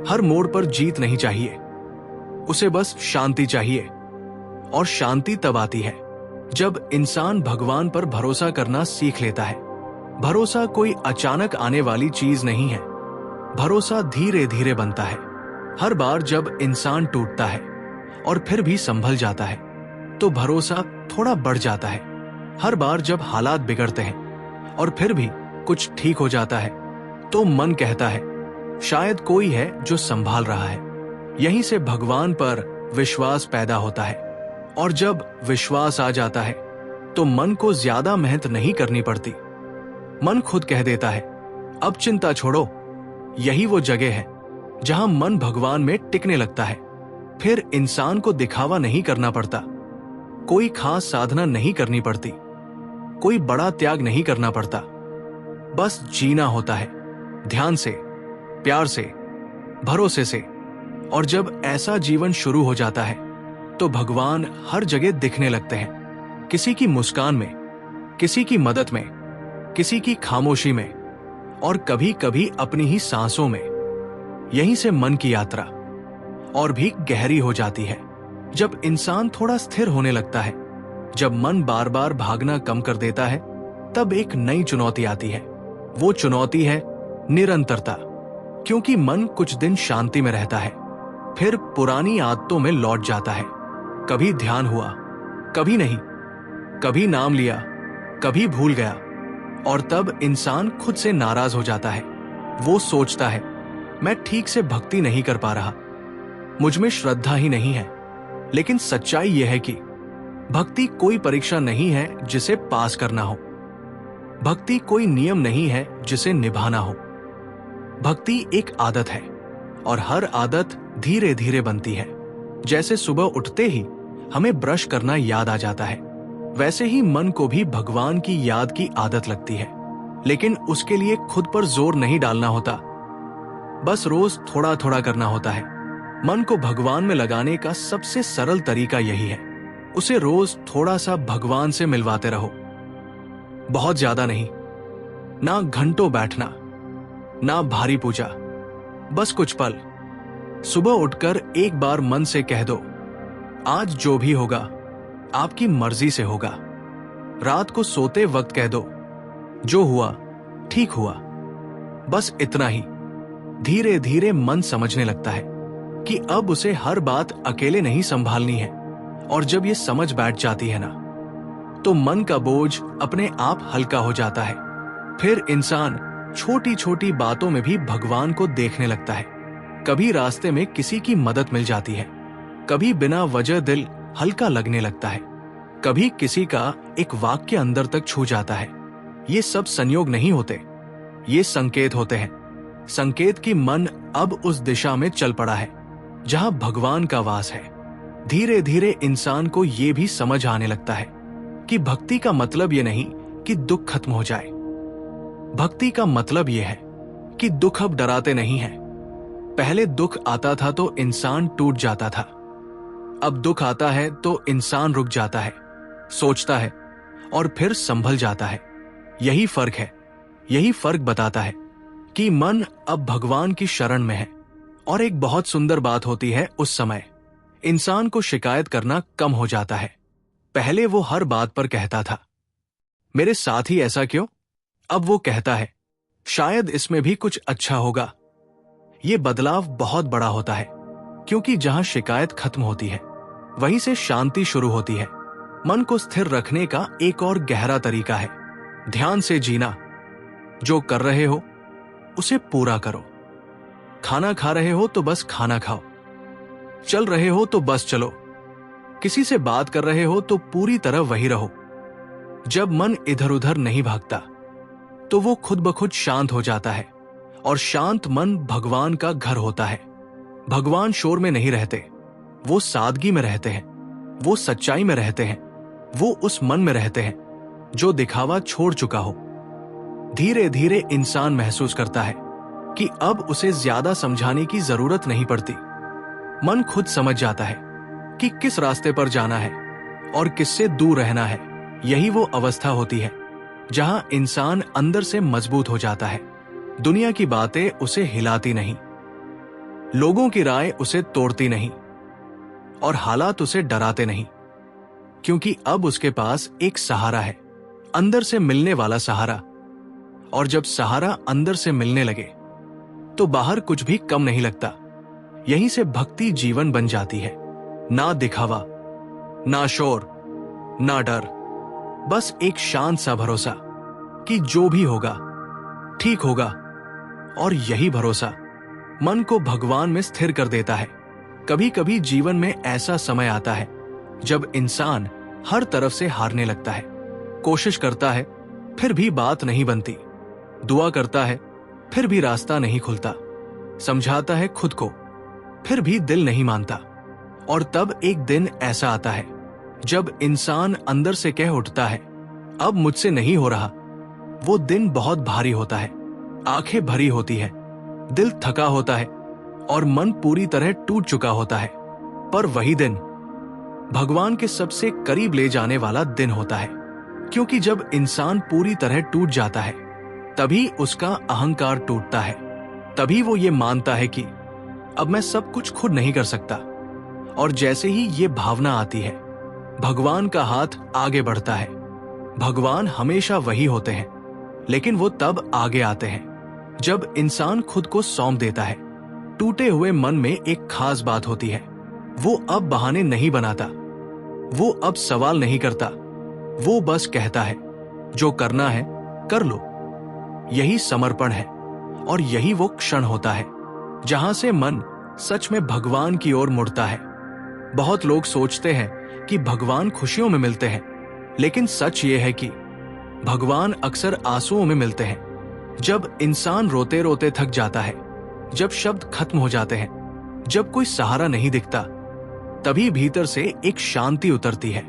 हर मोड़ पर जीत नहीं चाहिए। उसे बस शांति चाहिए, और शांति तब आती है जब इंसान भगवान पर भरोसा करना सीख लेता है। भरोसा कोई अचानक आने वाली चीज नहीं है, भरोसा धीरे धीरे बनता है। हर बार जब इंसान टूटता है और फिर भी संभल जाता है तो भरोसा थोड़ा बढ़ जाता है। हर बार जब हालात बिगड़ते हैं और फिर भी कुछ ठीक हो जाता है तो मन कहता है शायद कोई है जो संभाल रहा है। यहीं से भगवान पर विश्वास पैदा होता है, और जब विश्वास आ जाता है तो मन को ज्यादा मेहनत नहीं करनी पड़ती। मन खुद कह देता है अब चिंता छोड़ो। यही वो जगह है जहां मन भगवान में टिकने लगता है। फिर इंसान को दिखावा नहीं करना पड़ता, कोई खास साधना नहीं करनी पड़ती, कोई बड़ा त्याग नहीं करना पड़ता। बस जीना होता है, ध्यान से, प्यार से, भरोसे से। और जब ऐसा जीवन शुरू हो जाता है तो भगवान हर जगह दिखने लगते हैं। किसी की मुस्कान में, किसी की मदद में, किसी की खामोशी में, और कभी कभी अपनी ही सांसों में। यहीं से मन की यात्रा और भी गहरी हो जाती है। जब इंसान थोड़ा स्थिर होने लगता है, जब मन बार बार भागना कम कर देता है, तब एक नई चुनौती आती है। वो चुनौती है निरंतरता। क्योंकि मन कुछ दिन शांति में रहता है, फिर पुरानी आदतों में लौट जाता है। कभी ध्यान हुआ, कभी नहीं, कभी नाम लिया, कभी भूल गया, और तब इंसान खुद से नाराज हो जाता है। वो सोचता है मैं ठीक से भक्ति नहीं कर पा रहा, मुझ में श्रद्धा ही नहीं है। लेकिन सच्चाई यह है कि भक्ति कोई परीक्षा नहीं है जिसे पास करना हो। भक्ति कोई नियम नहीं है जिसे निभाना हो। भक्ति एक आदत है, और हर आदत धीरे धीरे बनती है। जैसे सुबह उठते ही हमें ब्रश करना याद आ जाता है, वैसे ही मन को भी भगवान की याद की आदत लगती है। लेकिन उसके लिए खुद पर जोर नहीं डालना होता, बस रोज थोड़ा थोड़ा करना होता है। मन को भगवान में लगाने का सबसे सरल तरीका यही है, उसे रोज थोड़ा सा भगवान से मिलवाते रहो। बहुत ज्यादा नहीं, ना घंटों बैठना, ना भारी पूजा, बस कुछ पल। सुबह उठकर एक बार मन से कह दो आज जो भी होगा आपकी मर्जी से होगा। रात को सोते वक्त कह दो जो हुआ ठीक हुआ। बस इतना ही। धीरे धीरे मन समझने लगता है कि अब उसे हर बात अकेले नहीं संभालनी है, और जब ये समझ बैठ जाती है ना, तो मन का बोझ अपने आप हल्का हो जाता है। फिर इंसान छोटी छोटी बातों में भी भगवान को देखने लगता है। कभी रास्ते में किसी की मदद मिल जाती है, कभी बिना वजह दिल हल्का लगने लगता है, कभी किसी का एक वाक्य अंदर तक छू जाता है। ये सब संयोग नहीं होते, ये संकेत होते हैं। संकेत कि मन अब उस दिशा में चल पड़ा है जहां भगवान का वास है। धीरे धीरे इंसान को ये भी समझ आने लगता है कि भक्ति का मतलब ये नहीं कि दुख खत्म हो जाए। भक्ति का मतलब ये है कि दुख अब डराते नहीं है। पहले दुख आता था तो इंसान टूट जाता था, अब दुख आता है तो इंसान रुक जाता है, सोचता है और फिर संभल जाता है। यही फर्क है। यही फर्क बताता है कि मन अब भगवान की शरण में है। और एक बहुत सुंदर बात होती है, उस समय इंसान को शिकायत करना कम हो जाता है। पहले वो हर बात पर कहता था मेरे साथ ही ऐसा क्यों, अब वो कहता है शायद इसमें भी कुछ अच्छा होगा। ये बदलाव बहुत बड़ा होता है, क्योंकि जहां शिकायत खत्म होती है वहीं से शांति शुरू होती है। मन को स्थिर रखने का एक और गहरा तरीका है ध्यान से जीना। जो कर रहे हो उसे पूरा करो। खाना खा रहे हो तो बस खाना खाओ, चल रहे हो तो बस चलो, किसी से बात कर रहे हो तो पूरी तरह वही रहो। जब मन इधर उधर नहीं भागता तो वो खुद ब खुद शांत हो जाता है, और शांत मन भगवान का घर होता है। भगवान शोर में नहीं रहते, वो सादगी में रहते हैं, वो सच्चाई में रहते हैं, वो उस मन में रहते हैं जो दिखावा छोड़ चुका हो। धीरे धीरे इंसान महसूस करता है कि अब उसे ज्यादा समझाने की जरूरत नहीं पड़ती। मन खुद समझ जाता है कि किस रास्ते पर जाना है और किससे दूर रहना है। यही वो अवस्था होती है जहां इंसान अंदर से मजबूत हो जाता है। दुनिया की बातें उसे हिलाती नहीं, लोगों की राय उसे तोड़ती नहीं, और हालात उसे डराते नहीं, क्योंकि अब उसके पास एक सहारा है, अंदर से मिलने वाला सहारा। और जब सहारा अंदर से मिलने लगे तो बाहर कुछ भी कम नहीं लगता। यहीं से भक्ति जीवन बन जाती है। ना दिखावा, ना शोर, ना डर, बस एक शांत सा भरोसा कि जो भी होगा ठीक होगा। और यही भरोसा मन को भगवान में स्थिर कर देता है। कभी कभी जीवन में ऐसा समय आता है जब इंसान हर तरफ से हारने लगता है। कोशिश करता है फिर भी बात नहीं बनती, दुआ करता है फिर भी रास्ता नहीं खुलता, समझाता है खुद को फिर भी दिल नहीं मानता। और तब एक दिन ऐसा आता है जब इंसान अंदर से कह उठता है, अब मुझसे नहीं हो रहा। वो दिन बहुत भारी होता है, आंखें भरी होती है, दिल थका होता है और मन पूरी तरह टूट चुका होता है। पर वही दिन भगवान के सबसे करीब ले जाने वाला दिन होता है, क्योंकि जब इंसान पूरी तरह टूट जाता है तभी उसका अहंकार टूटता है। तभी वो ये मानता है कि अब मैं सब कुछ खुद नहीं कर सकता। और जैसे ही ये भावना आती है, भगवान का हाथ आगे बढ़ता है। भगवान हमेशा वही होते हैं, लेकिन वो तब आगे आते हैं जब इंसान खुद को सौंप देता है। टूटे हुए मन में एक खास बात होती है, वो अब बहाने नहीं बनाता, वो अब सवाल नहीं करता, वो बस कहता है जो करना है कर लो। यही समर्पण है और यही वो क्षण होता है जहां से मन सच में भगवान की ओर मुड़ता है। बहुत लोग सोचते हैं कि भगवान खुशियों में मिलते हैं, लेकिन सच ये है कि भगवान अक्सर आंसुओं में मिलते हैं। जब इंसान रोते रोते थक जाता है, जब शब्द खत्म हो जाते हैं, जब कोई सहारा नहीं दिखता, तभी भीतर से एक शांति उतरती है।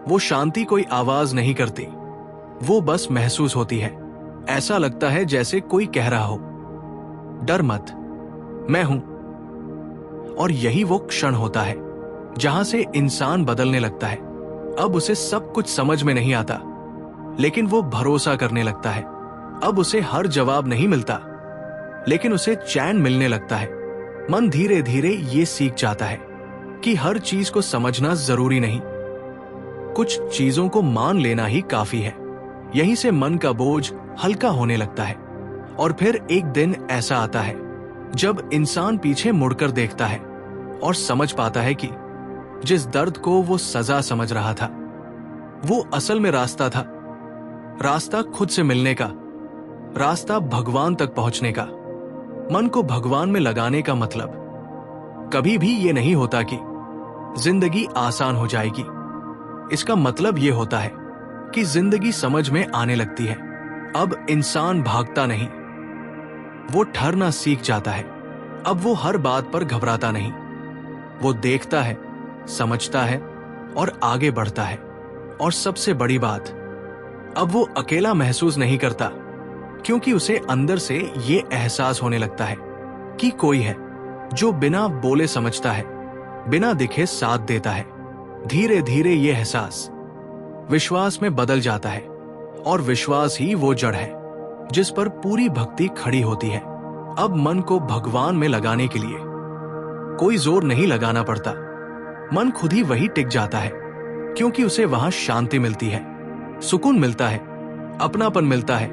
वो शांति कोई आवाज नहीं करती, वो बस महसूस होती है। ऐसा लगता है जैसे कोई कह रहा हो, डर मत, मैं हूं। और यही वो क्षण होता है जहां से इंसान बदलने लगता है। अब उसे सब कुछ समझ में नहीं आता, लेकिन वो भरोसा करने लगता है। अब उसे हर जवाब नहीं मिलता, लेकिन उसे चैन मिलने लगता है। मन धीरे धीरे ये सीख जाता है कि हर चीज को समझना जरूरी नहीं, कुछ चीजों को मान लेना ही काफी है। यहीं से मन का बोझ हल्का होने लगता है। और फिर एक दिन ऐसा आता है जब इंसान पीछे मुड़कर देखता है और समझ पाता है कि जिस दर्द को वो सजा समझ रहा था, वो असल में रास्ता था। रास्ता खुद से मिलने का, रास्ता भगवान तक पहुंचने का। मन को भगवान में लगाने का मतलब कभी भी ये नहीं होता कि जिंदगी आसान हो जाएगी। इसका मतलब ये होता है कि जिंदगी समझ में आने लगती है। अब इंसान भागता नहीं, वो ठहरना सीख जाता है। अब वो हर बात पर घबराता नहीं, वो देखता है, समझता है और आगे बढ़ता है। और सबसे बड़ी बात, अब वो अकेला महसूस नहीं करता, क्योंकि उसे अंदर से ये एहसास होने लगता है कि कोई है जो बिना बोले समझता है, बिना दिखे साथ देता है। धीरे धीरे ये एहसास विश्वास में बदल जाता है, और विश्वास ही वो जड़ है जिस पर पूरी भक्ति खड़ी होती है। अब मन को भगवान में लगाने के लिए कोई जोर नहीं लगाना पड़ता। मन खुद ही वही टिक जाता है, क्योंकि उसे वहां शांति मिलती है, सुकून मिलता है, अपनापन मिलता है।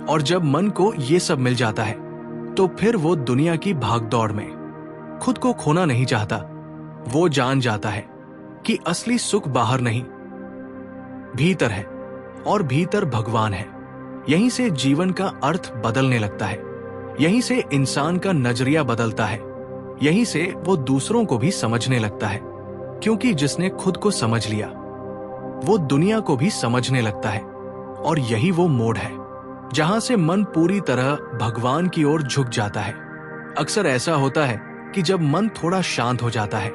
और जब मन को ये सब मिल जाता है, तो फिर वो दुनिया की भागदौड़ में खुद को खोना नहीं चाहता। वो जान जाता है कि असली सुख बाहर नहीं, भीतर है, और भीतर भगवान है। यहीं से जीवन का अर्थ बदलने लगता है, यहीं से इंसान का नजरिया बदलता है, यहीं से वो दूसरों को भी समझने लगता है, क्योंकि जिसने खुद को समझ लिया वो दुनिया को भी समझने लगता है। और यही वो मोड़ है जहां से मन पूरी तरह भगवान की ओर झुक जाता है। अक्सर ऐसा होता है कि जब मन थोड़ा शांत हो जाता है,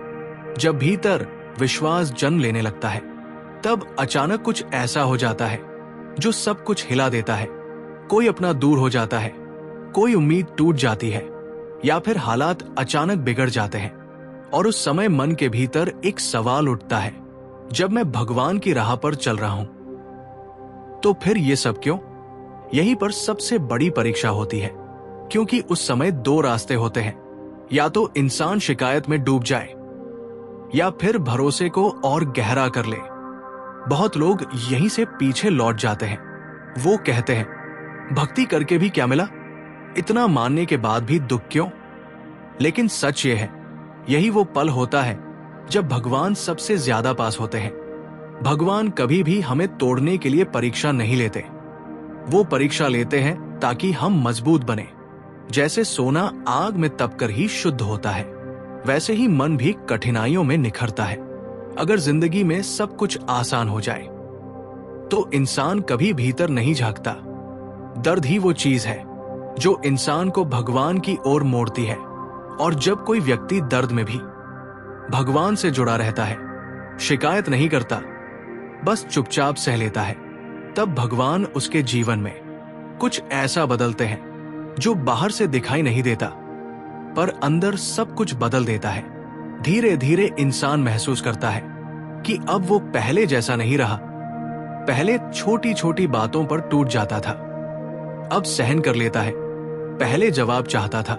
जब भीतर विश्वास जन्म लेने लगता है, तब अचानक कुछ ऐसा हो जाता है जो सब कुछ हिला देता है। कोई अपना दूर हो जाता है, कोई उम्मीद टूट जाती है, या फिर हालात अचानक बिगड़ जाते हैं। और उस समय मन के भीतर एक सवाल उठता है, जब मैं भगवान की राह पर चल रहा हूं तो फिर ये सब क्यों? यहीं पर सबसे बड़ी परीक्षा होती है, क्योंकि उस समय दो रास्ते होते हैं, या तो इंसान शिकायत में डूब जाए या फिर भरोसे को और गहरा कर ले। बहुत लोग यहीं से पीछे लौट जाते हैं। वो कहते हैं, भक्ति करके भी क्या मिला, इतना मानने के बाद भी दुख क्यों? लेकिन सच ये है, यही वो पल होता है जब भगवान सबसे ज्यादा पास होते हैं। भगवान कभी भी हमें तोड़ने के लिए परीक्षा नहीं लेते, वो परीक्षा लेते हैं ताकि हम मजबूत बने। जैसे सोना आग में तपकर ही शुद्ध होता है, वैसे ही मन भी कठिनाइयों में निखरता है। अगर जिंदगी में सब कुछ आसान हो जाए तो इंसान कभी भीतर नहीं झांकता। दर्द ही वो चीज है जो इंसान को भगवान की ओर मोड़ती है। और जब कोई व्यक्ति दर्द में भी भगवान से जुड़ा रहता है, शिकायत नहीं करता, बस चुपचाप सह लेता है, तब भगवान उसके जीवन में कुछ ऐसा बदलते हैं जो बाहर से दिखाई नहीं देता, पर अंदर सब कुछ बदल देता है। धीरे धीरे इंसान महसूस करता है कि अब वो पहले जैसा नहीं रहा। पहले छोटी छोटी बातों पर टूट जाता था, अब सहन कर लेता है। पहले जवाब चाहता था,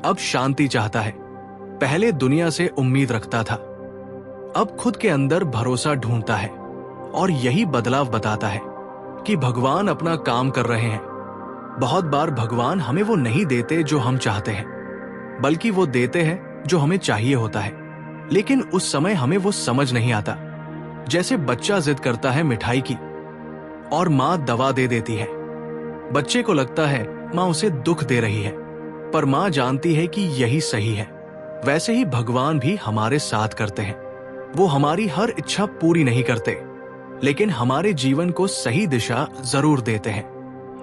अब शांति चाहता है। पहले दुनिया से उम्मीद रखता था, अब खुद के अंदर भरोसा ढूंढता है। और यही बदलाव बताता है कि भगवान अपना काम कर रहे हैं। बहुत बार भगवान हमें वो नहीं देते जो हम चाहते हैं, बल्कि वो देते हैं जो हमें चाहिए होता है। लेकिन उस समय हमें वो समझ नहीं आता। जैसे बच्चा जिद करता है मिठाई की और माँ दवा दे देती है। बच्चे को लगता है माँ उसे दुख दे रही है, पर माँ जानती है कि यही सही है। वैसे ही भगवान भी हमारे साथ करते हैं। वो हमारी हर इच्छा पूरी नहीं करते, लेकिन हमारे जीवन को सही दिशा जरूर देते हैं।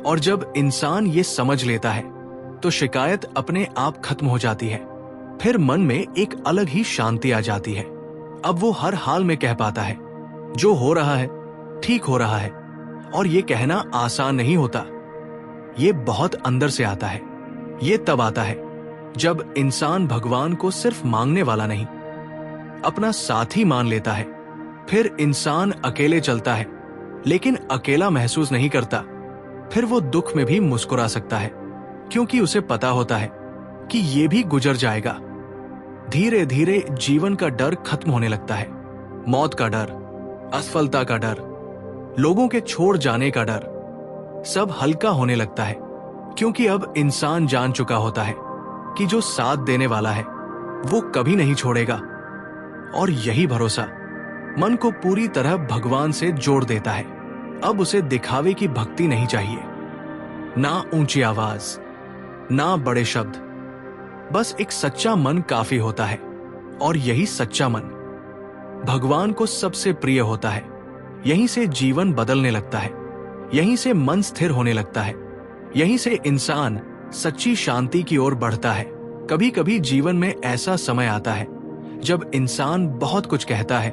और जब इंसान ये समझ लेता है तो शिकायत अपने आप खत्म हो जाती है। फिर मन में एक अलग ही शांति आ जाती है। अब वो हर हाल में कह पाता है, जो हो रहा है ठीक हो रहा है। और ये कहना आसान नहीं होता, ये बहुत अंदर से आता है। ये तब आता है जब इंसान भगवान को सिर्फ मांगने वाला नहीं, अपना साथी मान लेता है। फिर इंसान अकेले चलता है, लेकिन अकेला महसूस नहीं करता। फिर वो दुख में भी मुस्कुरा सकता है, क्योंकि उसे पता होता है कि ये भी गुजर जाएगा। धीरे धीरे जीवन का डर खत्म होने लगता है। मौत का डर, असफलता का डर, लोगों के छोड़ जाने का डर, सब हल्का होने लगता है। क्योंकि अब इंसान जान चुका होता है कि जो साथ देने वाला है वो कभी नहीं छोड़ेगा। और यही भरोसा मन को पूरी तरह भगवान से जोड़ देता है। अब उसे दिखावे की भक्ति नहीं चाहिए, ना ऊंची आवाज, ना बड़े शब्द, बस एक सच्चा मन काफी होता है। और यही सच्चा मन भगवान को सबसे प्रिय होता है। यहीं से जीवन बदलने लगता है, यहीं से मन स्थिर होने लगता है, यहीं से इंसान सच्ची शांति की ओर बढ़ता है। कभी कभी जीवन में ऐसा समय आता है जब इंसान बहुत कुछ कहता है,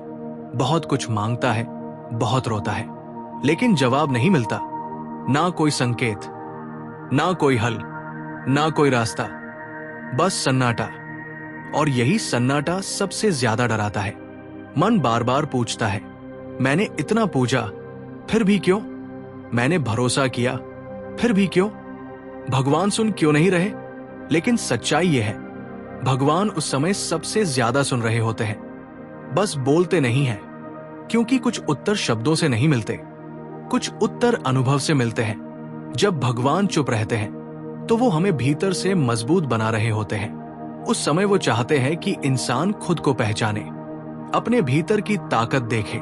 बहुत कुछ मांगता है, बहुत रोता है, लेकिन जवाब नहीं मिलता। ना कोई संकेत, ना कोई हल, ना कोई रास्ता, बस सन्नाटा। और यही सन्नाटा सबसे ज्यादा डराता है। मन बार बार पूछता है, मैंने इतना पूजा फिर भी क्यों? मैंने भरोसा किया फिर भी क्यों? भगवान सुन क्यों नहीं रहे? लेकिन सच्चाई यह है, भगवान उस समय सबसे ज्यादा सुन रहे होते हैं, बस बोलते नहीं हैं। क्योंकि कुछ उत्तर शब्दों से नहीं मिलते, कुछ उत्तर अनुभव से मिलते हैं। जब भगवान चुप रहते हैं तो वो हमें भीतर से मजबूत बना रहे होते हैं। उस समय वो चाहते हैं कि इंसान खुद को पहचाने, अपने भीतर की ताकत देखे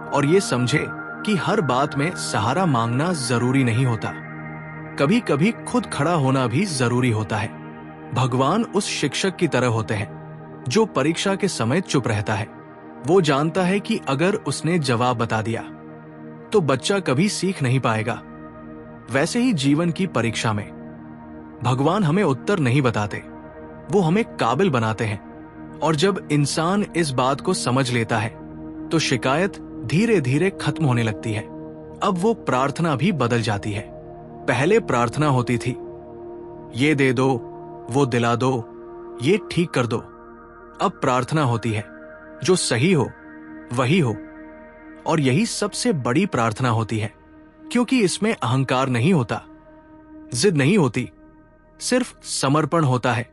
और ये समझे कि हर बात में सहारा मांगना जरूरी नहीं होता। कभी कभी खुद खड़ा होना भी जरूरी होता है। भगवान उस शिक्षक की तरह होते हैं जो परीक्षा के समय चुप रहता है। वो जानता है कि अगर उसने जवाब बता दिया तो बच्चा कभी सीख नहीं पाएगा। वैसे ही जीवन की परीक्षा में भगवान हमें उत्तर नहीं बताते, वो हमें काबिल बनाते हैं। और जब इंसान इस बात को समझ लेता है तो शिकायत धीरे धीरे खत्म होने लगती है। अब वो प्रार्थना भी बदल जाती है। पहले प्रार्थना होती थी, ये दे दो, वो दिला दो, ये ठीक कर दो। अब प्रार्थना होती है, जो सही हो वही हो। और यही सबसे बड़ी प्रार्थना होती है, क्योंकि इसमें अहंकार नहीं होता, जिद नहीं होती, सिर्फ समर्पण होता है।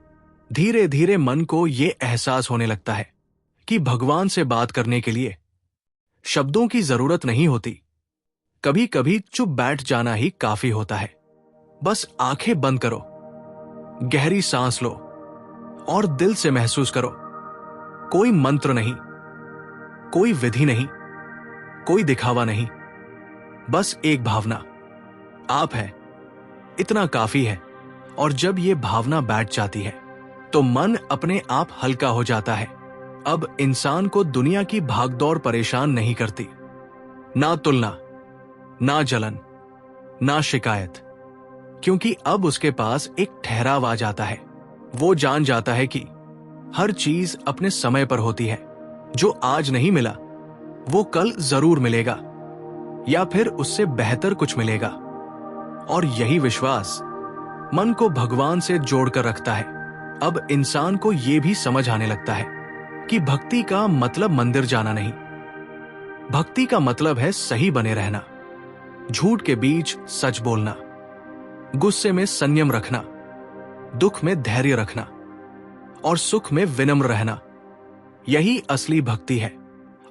धीरे धीरे मन को यह एहसास होने लगता है कि भगवान से बात करने के लिए शब्दों की जरूरत नहीं होती। कभी कभी चुप बैठ जाना ही काफी होता है। बस आंखें बंद करो, गहरी सांस लो और दिल से महसूस करो। कोई मंत्र नहीं, कोई विधि नहीं, कोई दिखावा नहीं, बस एक भावना, आप है, इतना काफी है। और जब ये भावना बैठ जाती है तो मन अपने आप हल्का हो जाता है। अब इंसान को दुनिया की भागदौड़ परेशान नहीं करती, ना तुलना, ना जलन, ना शिकायत, क्योंकि अब उसके पास एक ठहराव आ जाता है। वो जान जाता है कि हर चीज अपने समय पर होती है। जो आज नहीं मिला वो कल जरूर मिलेगा, या फिर उससे बेहतर कुछ मिलेगा। और यही विश्वास मन को भगवान से जोड़कर रखता है। अब इंसान को यह भी समझ आने लगता है कि भक्ति का मतलब मंदिर जाना नहीं, भक्ति का मतलब है सही बने रहना, झूठ के बीच सच बोलना, गुस्से में संयम रखना, दुख में धैर्य रखना और सुख में विनम्र रहना। यही असली भक्ति है।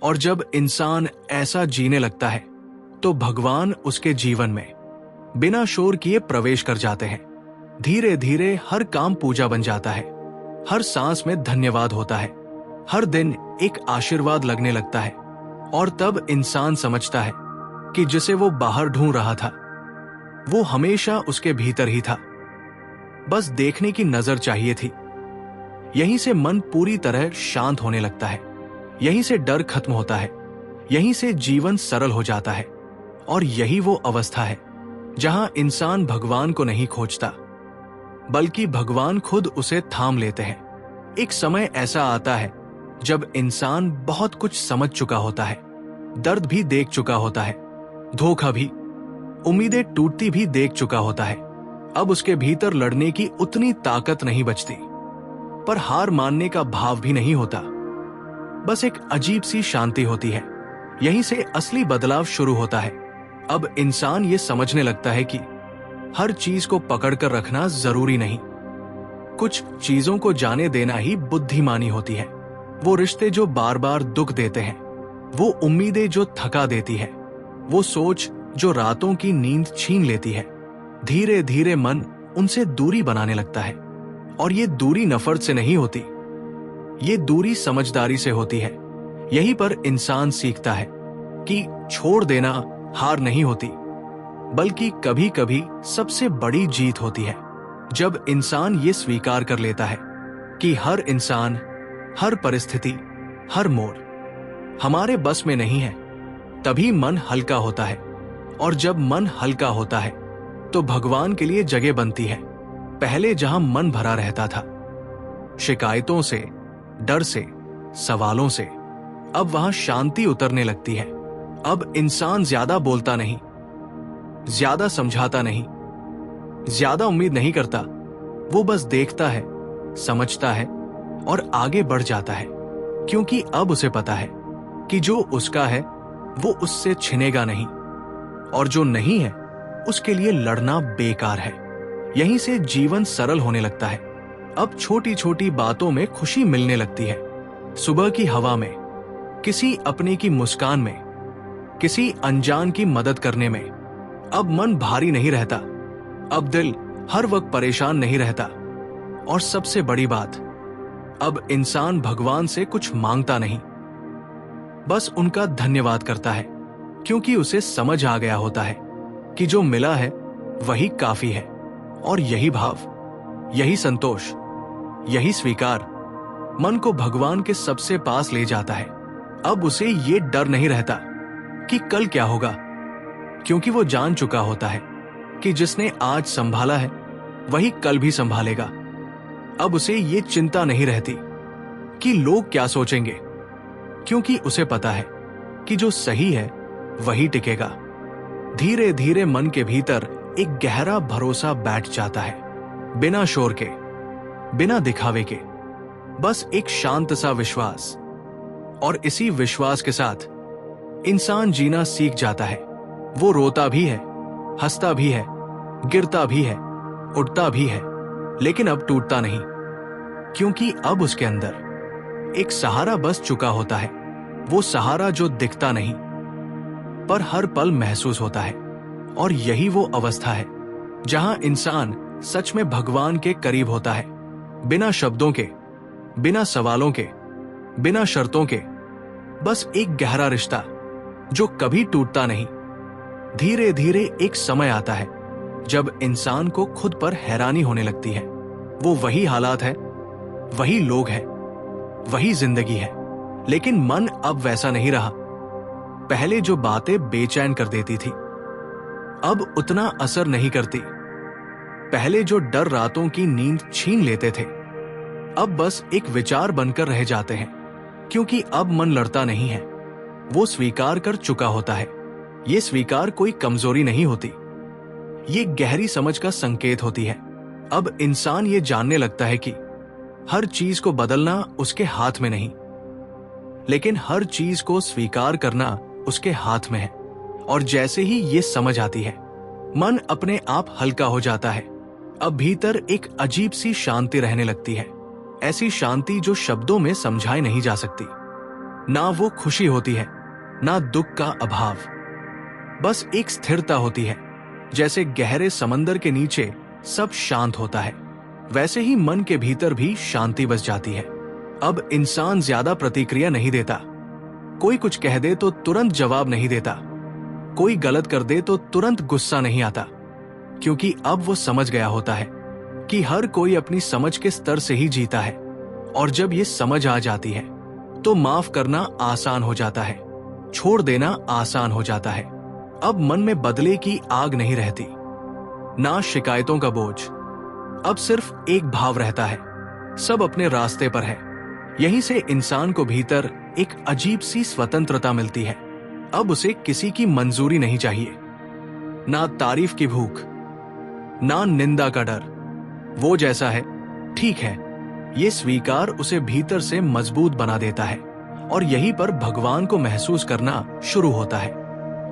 और जब इंसान ऐसा जीने लगता है तो भगवान उसके जीवन में बिना शोर किए प्रवेश कर जाते हैं। धीरे धीरे हर काम पूजा बन जाता है, हर सांस में धन्यवाद होता है, हर दिन एक आशीर्वाद लगने लगता है। और तब इंसान समझता है कि जिसे वो बाहर ढूंढ रहा था वो हमेशा उसके भीतर ही था, बस देखने की नजर चाहिए थी। यहीं से मन पूरी तरह शांत होने लगता है, यहीं से डर खत्म होता है, यहीं से जीवन सरल हो जाता है। और यही वो अवस्था है जहां इंसान भगवान को नहीं खोजता, बल्कि भगवान खुद उसे थाम लेते हैं। एक समय ऐसा आता है जब इंसान बहुत कुछ समझ चुका होता है, दर्द भी देख चुका होता है, धोखा भी, उम्मीदें टूटती भी देख चुका होता है। अब उसके भीतर लड़ने की उतनी ताकत नहीं बचती, पर हार मानने का भाव भी नहीं होता। बस एक अजीब सी शांति होती है। यहीं से असली बदलाव शुरू होता है। अब इंसान ये समझने लगता है कि हर चीज को पकड़कर रखना जरूरी नहीं, कुछ चीजों को जाने देना ही बुद्धिमानी होती है। वो रिश्ते जो बार बार दुख देते हैं, वो उम्मीदें जो थका देती है, वो सोच जो रातों की नींद छीन लेती है। धीरे धीरे मन उनसे दूरी बनाने लगता है। और ये दूरी नफरत से नहीं होती, ये दूरी समझदारी से होती है। यहीं पर इंसान सीखता है कि छोड़ देना हार नहीं होती, बल्कि कभी कभी सबसे बड़ी जीत होती है। जब इंसान ये स्वीकार कर लेता है कि हर इंसान, हर परिस्थिति, हर मोड़ हमारे बस में नहीं है, तभी मन हल्का होता है। और जब मन हल्का होता है तो भगवान के लिए जगह बनती है। पहले जहां मन भरा रहता था शिकायतों से, डर से, सवालों से, अब वहां शांति उतरने लगती है। अब इंसान ज्यादा बोलता नहीं, ज्यादा समझाता नहीं, ज्यादा उम्मीद नहीं करता। वो बस देखता है, समझता है और आगे बढ़ जाता है, क्योंकि अब उसे पता है कि जो उसका है वो उससे छिनेगा नहीं, और जो नहीं है उसके लिए लड़ना बेकार है। यहीं से जीवन सरल होने लगता है। अब छोटी छोटी बातों में खुशी मिलने लगती है। सुबह की हवा में, किसी अपने की मुस्कान में, किसी अनजान की मदद करने में। अब मन भारी नहीं रहता, अब दिल हर वक्त परेशान नहीं रहता। और सबसे बड़ी बात, अब इंसान भगवान से कुछ मांगता नहीं, बस उनका धन्यवाद करता है, क्योंकि उसे समझ आ गया होता है कि जो मिला है वही काफी है। और यही भाव, यही संतोष, यही स्वीकार मन को भगवान के सबसे पास ले जाता है। अब उसे ये डर नहीं रहता कि कल क्या होगा, क्योंकि वो जान चुका होता है कि जिसने आज संभाला है वही कल भी संभालेगा। अब उसे ये चिंता नहीं रहती कि लोग क्या सोचेंगे, क्योंकि उसे पता है कि जो सही है वही टिकेगा। धीरे धीरे मन के भीतर एक गहरा भरोसा बैठ जाता है, बिना शोर के, बिना दिखावे के, बस एक शांत सा विश्वास। और इसी विश्वास के साथ इंसान जीना सीख जाता है। वो रोता भी है, हंसता भी है, गिरता भी है, उठता भी है, लेकिन अब टूटता नहीं, क्योंकि अब उसके अंदर एक सहारा बस चुका होता है। वो सहारा जो दिखता नहीं पर हर पल महसूस होता है। और यही वो अवस्था है जहां इंसान सच में भगवान के करीब होता है, बिना शब्दों के, बिना सवालों के, बिना शर्तों के, बस एक गहरा रिश्ता जो कभी टूटता नहीं। धीरे धीरे एक समय आता है जब इंसान को खुद पर हैरानी होने लगती है। वो वही हालात है, वही लोग हैं, वही जिंदगी है, लेकिन मन अब वैसा नहीं रहा। पहले जो बातें बेचैन कर देती थी अब उतना असर नहीं करती। पहले जो डर रातों की नींद छीन लेते थे अब बस एक विचार बनकर रह जाते हैं, क्योंकि अब मन लड़ता नहीं है, वो स्वीकार कर चुका होता है। ये स्वीकार कोई कमजोरी नहीं होती, ये गहरी समझ का संकेत होती है। अब इंसान ये जानने लगता है कि हर चीज को बदलना उसके हाथ में नहीं, लेकिन हर चीज को स्वीकार करना उसके हाथ में है। और जैसे ही ये समझ आती है, मन अपने आप हल्का हो जाता है। अब भीतर एक अजीब सी शांति रहने लगती है, ऐसी शांति जो शब्दों में समझाई नहीं जा सकती। ना वो खुशी होती है, ना दुख का अभाव, बस एक स्थिरता होती है। जैसे गहरे समंदर के नीचे सब शांत होता है, वैसे ही मन के भीतर भी शांति बस जाती है। अब इंसान ज्यादा प्रतिक्रिया नहीं देता, कोई कुछ कह दे तो तुरंत जवाब नहीं देता, कोई गलत कर दे तो तुरंत गुस्सा नहीं आता, क्योंकि अब वो समझ गया होता है कि हर कोई अपनी समझ के स्तर से ही जीता है। और जब ये समझ आ जाती है तो माफ करना आसान हो जाता है, छोड़ देना आसान हो जाता है। अब मन में बदले की आग नहीं रहती, ना शिकायतों का बोझ, अब सिर्फ एक भाव रहता है, सब अपने रास्ते पर है। यहीं से इंसान को भीतर एक अजीब सी स्वतंत्रता मिलती है। अब उसे किसी की मंजूरी नहीं चाहिए, ना तारीफ की भूख, ना निंदा का डर। वो जैसा है ठीक है, ये स्वीकार उसे भीतर से मजबूत बना देता है। और यहीं पर भगवान को महसूस करना शुरू होता है,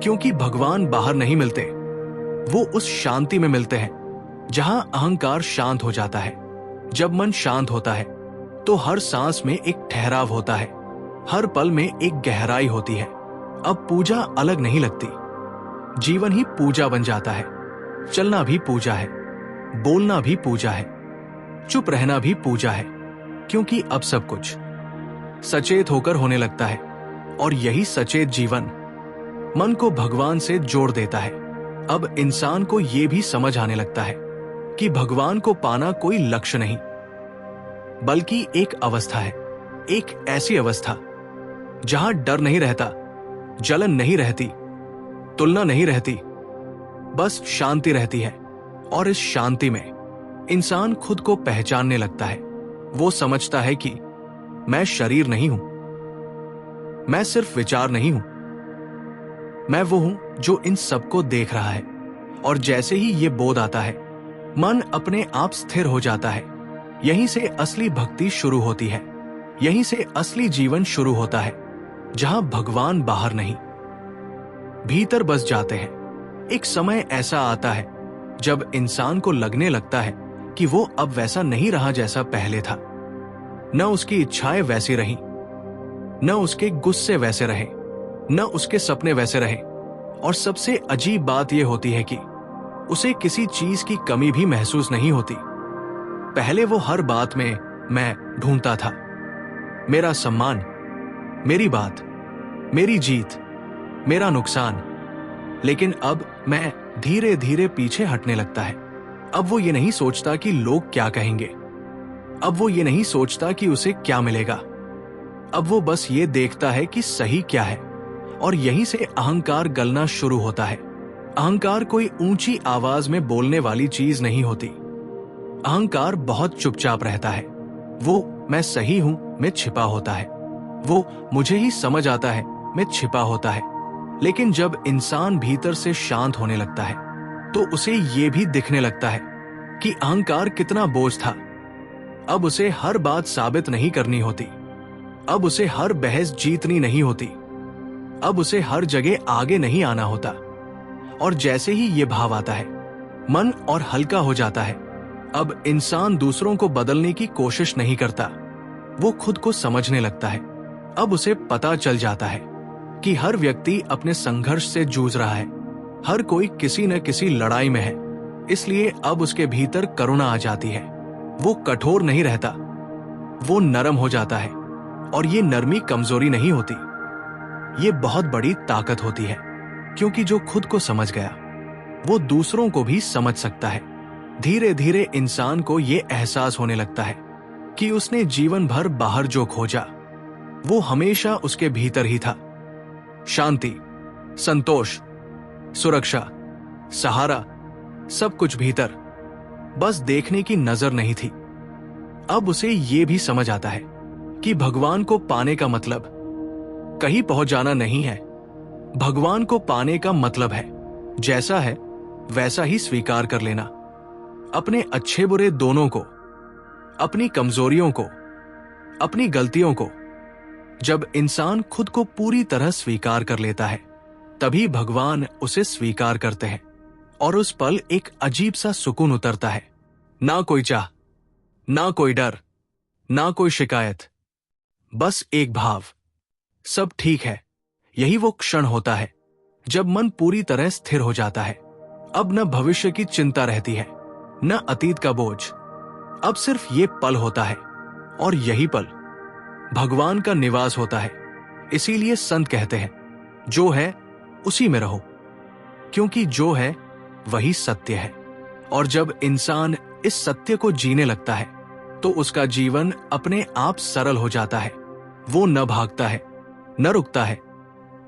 क्योंकि भगवान बाहर नहीं मिलते, वो उस शांति में मिलते हैं जहां अहंकार शांत हो जाता है। जब मन शांत होता है तो हर सांस में एक ठहराव होता है, हर पल में एक गहराई होती है। अब पूजा अलग नहीं लगती, जीवन ही पूजा बन जाता है। चलना भी पूजा है, बोलना भी पूजा है, चुप रहना भी पूजा है, क्योंकि अब सब कुछ सचेत होकर होने लगता है। और यही सचेत जीवन मन को भगवान से जोड़ देता है। अब इंसान को यह भी समझ आने लगता है कि भगवान को पाना कोई लक्ष्य नहीं, बल्कि एक अवस्था है, एक ऐसी अवस्था जहां डर नहीं रहता, जलन नहीं रहती, तुलना नहीं रहती, बस शांति रहती है। और इस शांति में इंसान खुद को पहचानने लगता है। वो समझता है कि मैं शरीर नहीं हूं, मैं सिर्फ विचार नहीं हूं, मैं वो हूं जो इन सबको देख रहा है। और जैसे ही ये बोध आता है, मन अपने आप स्थिर हो जाता है। यहीं से असली भक्ति शुरू होती है, यहीं से असली जीवन शुरू होता है, जहां भगवान बाहर नहीं, भीतर बस जाते हैं। एक समय ऐसा आता है जब इंसान को लगने लगता है कि वो अब वैसा नहीं रहा जैसा पहले था। न उसकी इच्छाएं वैसी रहीं, न उसके गुस्से वैसे रहे, न उसके सपने वैसे रहे। और सबसे अजीब बात यह होती है कि उसे किसी चीज की कमी भी महसूस नहीं होती। पहले वो हर बात में मैं ढूंढता था, मेरा सम्मान, मेरी बात, मेरी जीत, मेरा नुकसान। लेकिन अब मैं धीरे धीरे पीछे हटने लगता है। अब वो ये नहीं सोचता कि लोग क्या कहेंगे, अब वो ये नहीं सोचता कि उसे क्या मिलेगा। अब वो बस ये देखता है कि सही क्या है। और यहीं से अहंकार गलना शुरू होता है। अहंकार कोई ऊंची आवाज में बोलने वाली चीज नहीं होती। अहंकार बहुत चुपचाप रहता है। वो मैं सही हूं में छिपा होता है, वो मुझे ही समझ आता है में छिपा होता है। लेकिन जब इंसान भीतर से शांत होने लगता है तो उसे ये भी दिखने लगता है कि अहंकार कितना बोझ था। अब उसे हर बात साबित नहीं करनी होती, अब उसे हर बहस जीतनी नहीं होती, अब उसे हर जगह आगे नहीं आना होता। और जैसे ही ये भाव आता है, मन और हल्का हो जाता है। अब इंसान दूसरों को बदलने की कोशिश नहीं करता, वो खुद को समझने लगता है। अब उसे पता चल जाता है कि हर व्यक्ति अपने संघर्ष से जूझ रहा है, हर कोई किसी न किसी लड़ाई में है। इसलिए अब उसके भीतर करुणा आ जाती है। वो कठोर नहीं रहता, वो नरम हो जाता है। और ये नरमी कमजोरी नहीं होती, ये बहुत बड़ी ताकत होती है, क्योंकि जो खुद को समझ गया वो दूसरों को भी समझ सकता है। धीरे धीरे इंसान को ये एहसास होने लगता है कि उसने जीवन भर बाहर जो खोजा वो हमेशा उसके भीतर ही था। शांति, संतोष, सुरक्षा, सहारा, सब कुछ भीतर, बस देखने की नजर नहीं थी। अब उसे ये भी समझ आता है कि भगवान को पाने का मतलब कहीं पहुंच जाना नहीं है। भगवान को पाने का मतलब है जैसा है वैसा ही स्वीकार कर लेना, अपने अच्छे बुरे दोनों को, अपनी कमजोरियों को, अपनी गलतियों को। जब इंसान खुद को पूरी तरह स्वीकार कर लेता है तभी भगवान उसे स्वीकार करते हैं और उस पल एक अजीब सा सुकून उतरता है। ना कोई चाह, ना कोई डर, ना कोई शिकायत, बस एक भाव, सब ठीक है। यही वो क्षण होता है जब मन पूरी तरह स्थिर हो जाता है। अब न भविष्य की चिंता रहती है, न अतीत का बोझ। अब सिर्फ ये पल होता है और यही पल भगवान का निवास होता है। इसीलिए संत कहते हैं, जो है उसी में रहो, क्योंकि जो है वही सत्य है। और जब इंसान इस सत्य को जीने लगता है तो उसका जीवन अपने आप सरल हो जाता है। वो न भागता है, न रुकता है,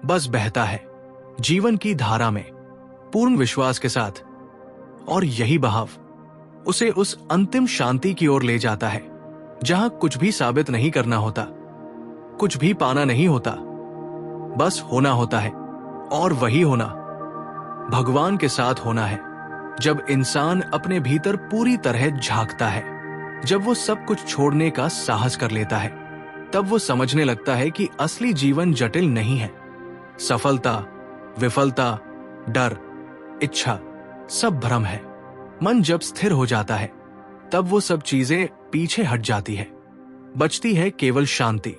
बस बहता है जीवन की धारा में पूर्ण विश्वास के साथ। और यही बहाव उसे उस अंतिम शांति की ओर ले जाता है जहां कुछ भी साबित नहीं करना होता, कुछ भी पाना नहीं होता, बस होना होता है। और वही होना भगवान के साथ होना है। जब इंसान अपने भीतर पूरी तरह झांकता है, जब वो सब कुछ छोड़ने का साहस कर लेता है, तब वो समझने लगता है कि असली जीवन जटिल नहीं है। सफलता, विफलता, डर, इच्छा, सब भ्रम है। मन जब स्थिर हो जाता है तब वो सब चीजें पीछे हट जाती है। बचती है केवल शांति,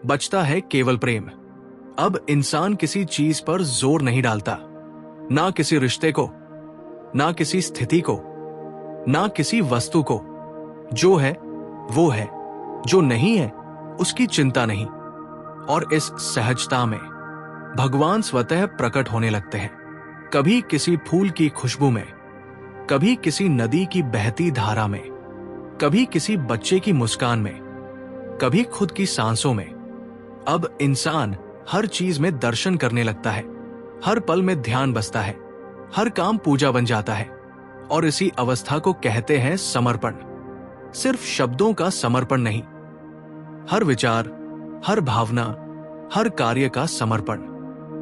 बचता है केवल प्रेम। अब इंसान किसी चीज पर जोर नहीं डालता, ना किसी रिश्ते को, ना किसी स्थिति को, ना किसी वस्तु को। जो है वो है, जो नहीं है उसकी चिंता नहीं। और इस सहजता में भगवान स्वतः प्रकट होने लगते हैं, कभी किसी फूल की खुशबू में, कभी किसी नदी की बहती धारा में, कभी किसी बच्चे की मुस्कान में, कभी खुद की सांसों में। अब इंसान हर चीज में दर्शन करने लगता है, हर पल में ध्यान बसता है, हर काम पूजा बन जाता है। और इसी अवस्था को कहते हैं समर्पण। सिर्फ शब्दों का समर्पण नहीं, हर विचार, हर भावना, हर कार्य का समर्पण।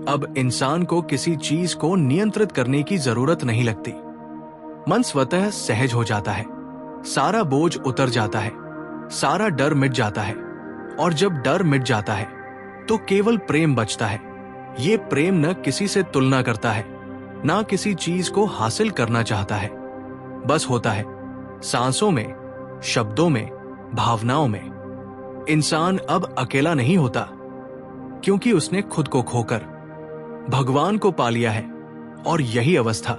अब इंसान को किसी चीज को नियंत्रित करने की जरूरत नहीं लगती। मन स्वतः सहज हो जाता है, सारा बोझ उतर जाता है, सारा डर मिट जाता है। और जब डर मिट जाता है तो केवल प्रेम बचता है। ये प्रेम न किसी से तुलना करता है, ना किसी चीज को हासिल करना चाहता है, बस होता है सांसों में, शब्दों में, भावनाओं में। इंसान अब अकेला नहीं होता, क्योंकि उसने खुद को खोकर भगवान को पा लिया है। और यही अवस्था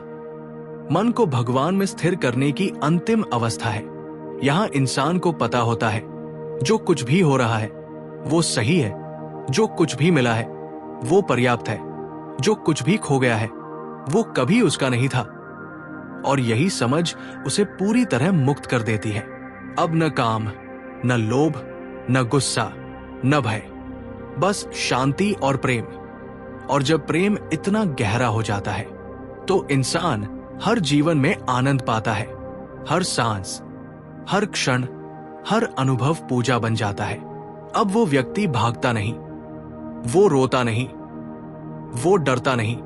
मन को भगवान में स्थिर करने की अंतिम अवस्था है। यहां इंसान को पता होता है जो कुछ भी हो रहा है वो सही है, जो कुछ भी मिला है वो पर्याप्त है, जो कुछ भी खो गया है वो कभी उसका नहीं था। और यही समझ उसे पूरी तरह मुक्त कर देती है। अब न काम, न लोभ, न गुस्सा, न भय, बस शांति और प्रेम। और जब प्रेम इतना गहरा हो जाता है तो इंसान हर जीवन में आनंद पाता है। हर सांस, हर क्षण, हर अनुभव पूजा बन जाता है। अब वो व्यक्ति भागता नहीं, वो रोता नहीं, वो डरता नहीं,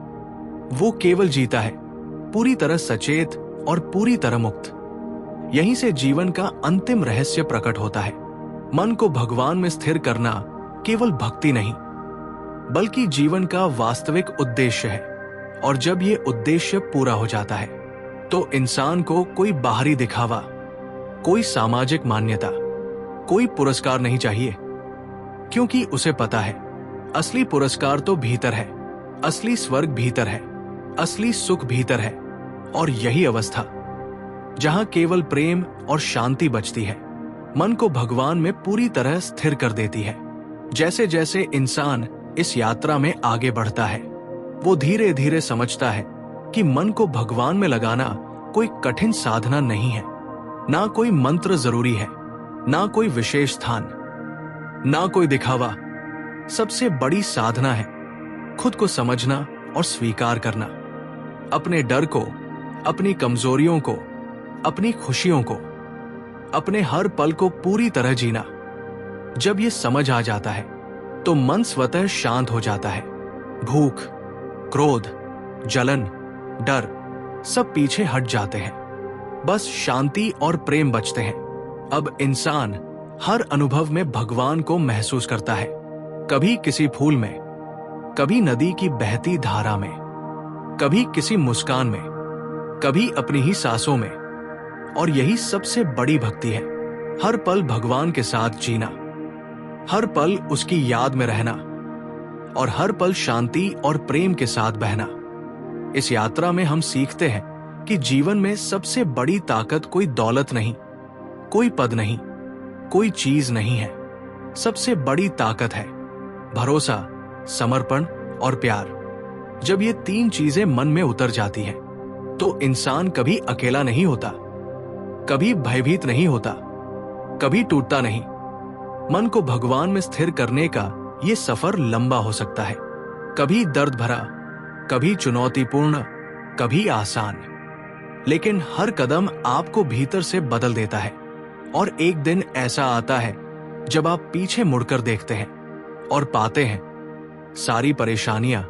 वो केवल जीता है, पूरी तरह सचेत और पूरी तरह मुक्त। यहीं से जीवन का अंतिम रहस्य प्रकट होता है। मन को भगवान में स्थिर करना केवल भक्ति नहीं, बल्कि जीवन का वास्तविक उद्देश्य है। और जब ये उद्देश्य पूरा हो जाता है तो इंसान को कोई बाहरी दिखावा, कोई सामाजिक मान्यता, कोई पुरस्कार नहीं चाहिए, क्योंकि उसे पता है असली पुरस्कार तो भीतर है, असली स्वर्ग भीतर है, असली सुख भीतर है। और यही अवस्था, जहां केवल प्रेम और शांति बचती है, मन को भगवान में पूरी तरह स्थिर कर देती है। जैसे जैसे इंसान इस यात्रा में आगे बढ़ता है, वो धीरे धीरे समझता है कि मन को भगवान में लगाना कोई कठिन साधना नहीं है। ना कोई मंत्र जरूरी है, ना कोई विशेष स्थान, ना कोई दिखावा। सबसे बड़ी साधना है खुद को समझना और स्वीकार करना, अपने डर को, अपनी कमजोरियों को, अपनी खुशियों को, अपने हर पल को पूरी तरह जीना। जब ये समझ आ जाता है तो मन स्वतः शांत हो जाता है। भूख, क्रोध, जलन, डर सब पीछे हट जाते हैं। बस शांति और प्रेम बचते हैं। अब इंसान हर अनुभव में भगवान को महसूस करता है, कभी किसी फूल में, कभी नदी की बहती धारा में, कभी किसी मुस्कान में, कभी अपनी ही सांसों में। और यही सबसे बड़ी भक्ति है, हर पल भगवान के साथ जीना, हर पल उसकी याद में रहना और हर पल शांति और प्रेम के साथ बहना। इस यात्रा में हम सीखते हैं कि जीवन में सबसे बड़ी ताकत कोई दौलत नहीं, कोई पद नहीं, कोई चीज नहीं है। सबसे बड़ी ताकत है भरोसा, समर्पण और प्यार। जब ये तीन चीजें मन में उतर जाती हैं, तो इंसान कभी अकेला नहीं होता, कभी भयभीत नहीं होता, कभी टूटता नहीं। मन को भगवान में स्थिर करने का ये सफर लंबा हो सकता है, कभी दर्द भरा, कभी चुनौतीपूर्ण, कभी आसान, लेकिन हर कदम आपको भीतर से बदल देता है। और एक दिन ऐसा आता है जब आप पीछे मुड़कर देखते हैं और पाते हैं सारी परेशानियां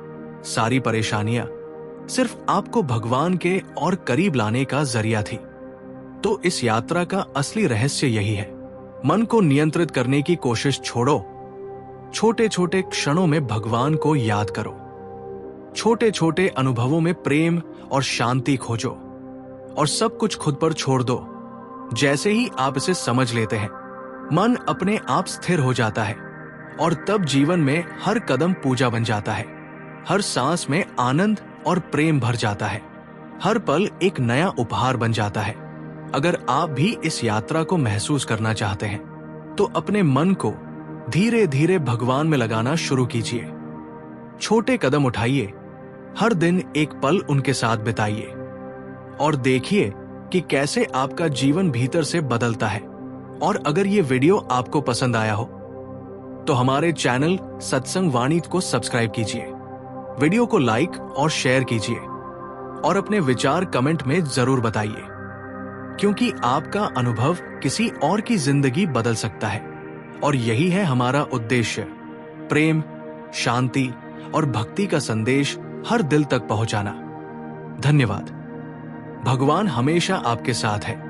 सिर्फ आपको भगवान के और करीब लाने का जरिया थी। तो इस यात्रा का असली रहस्य यही है, मन को नियंत्रित करने की कोशिश छोड़ो, छोटे छोटे क्षणों में भगवान को याद करो, छोटे छोटे अनुभवों में प्रेम और शांति खोजो और सब कुछ खुद पर छोड़ दो। जैसे ही आप इसे समझ लेते हैं, मन अपने आप स्थिर हो जाता है और तब जीवन में हर कदम पूजा बन जाता है, हर सांस में आनंद और प्रेम भर जाता है, हर पल एक नया उपहार बन जाता है। अगर आप भी इस यात्रा को महसूस करना चाहते हैं, तो अपने मन को धीरे धीरे भगवान में लगाना शुरू कीजिए। छोटे कदम उठाइए, हर दिन एक पल उनके साथ बिताइए और देखिए कि कैसे आपका जीवन भीतर से बदलता है। और अगर ये वीडियो आपको पसंद आया हो तो हमारे चैनल सत्संग वाणी को सब्सक्राइब कीजिए, वीडियो को लाइक और शेयर कीजिए और अपने विचार कमेंट में जरूर बताइए, क्योंकि आपका अनुभव किसी और की जिंदगी बदल सकता है। और यही है हमारा उद्देश्य, प्रेम, शांति और भक्ति का संदेश हर दिल तक पहुंचाना। धन्यवाद। भगवान हमेशा आपके साथ है।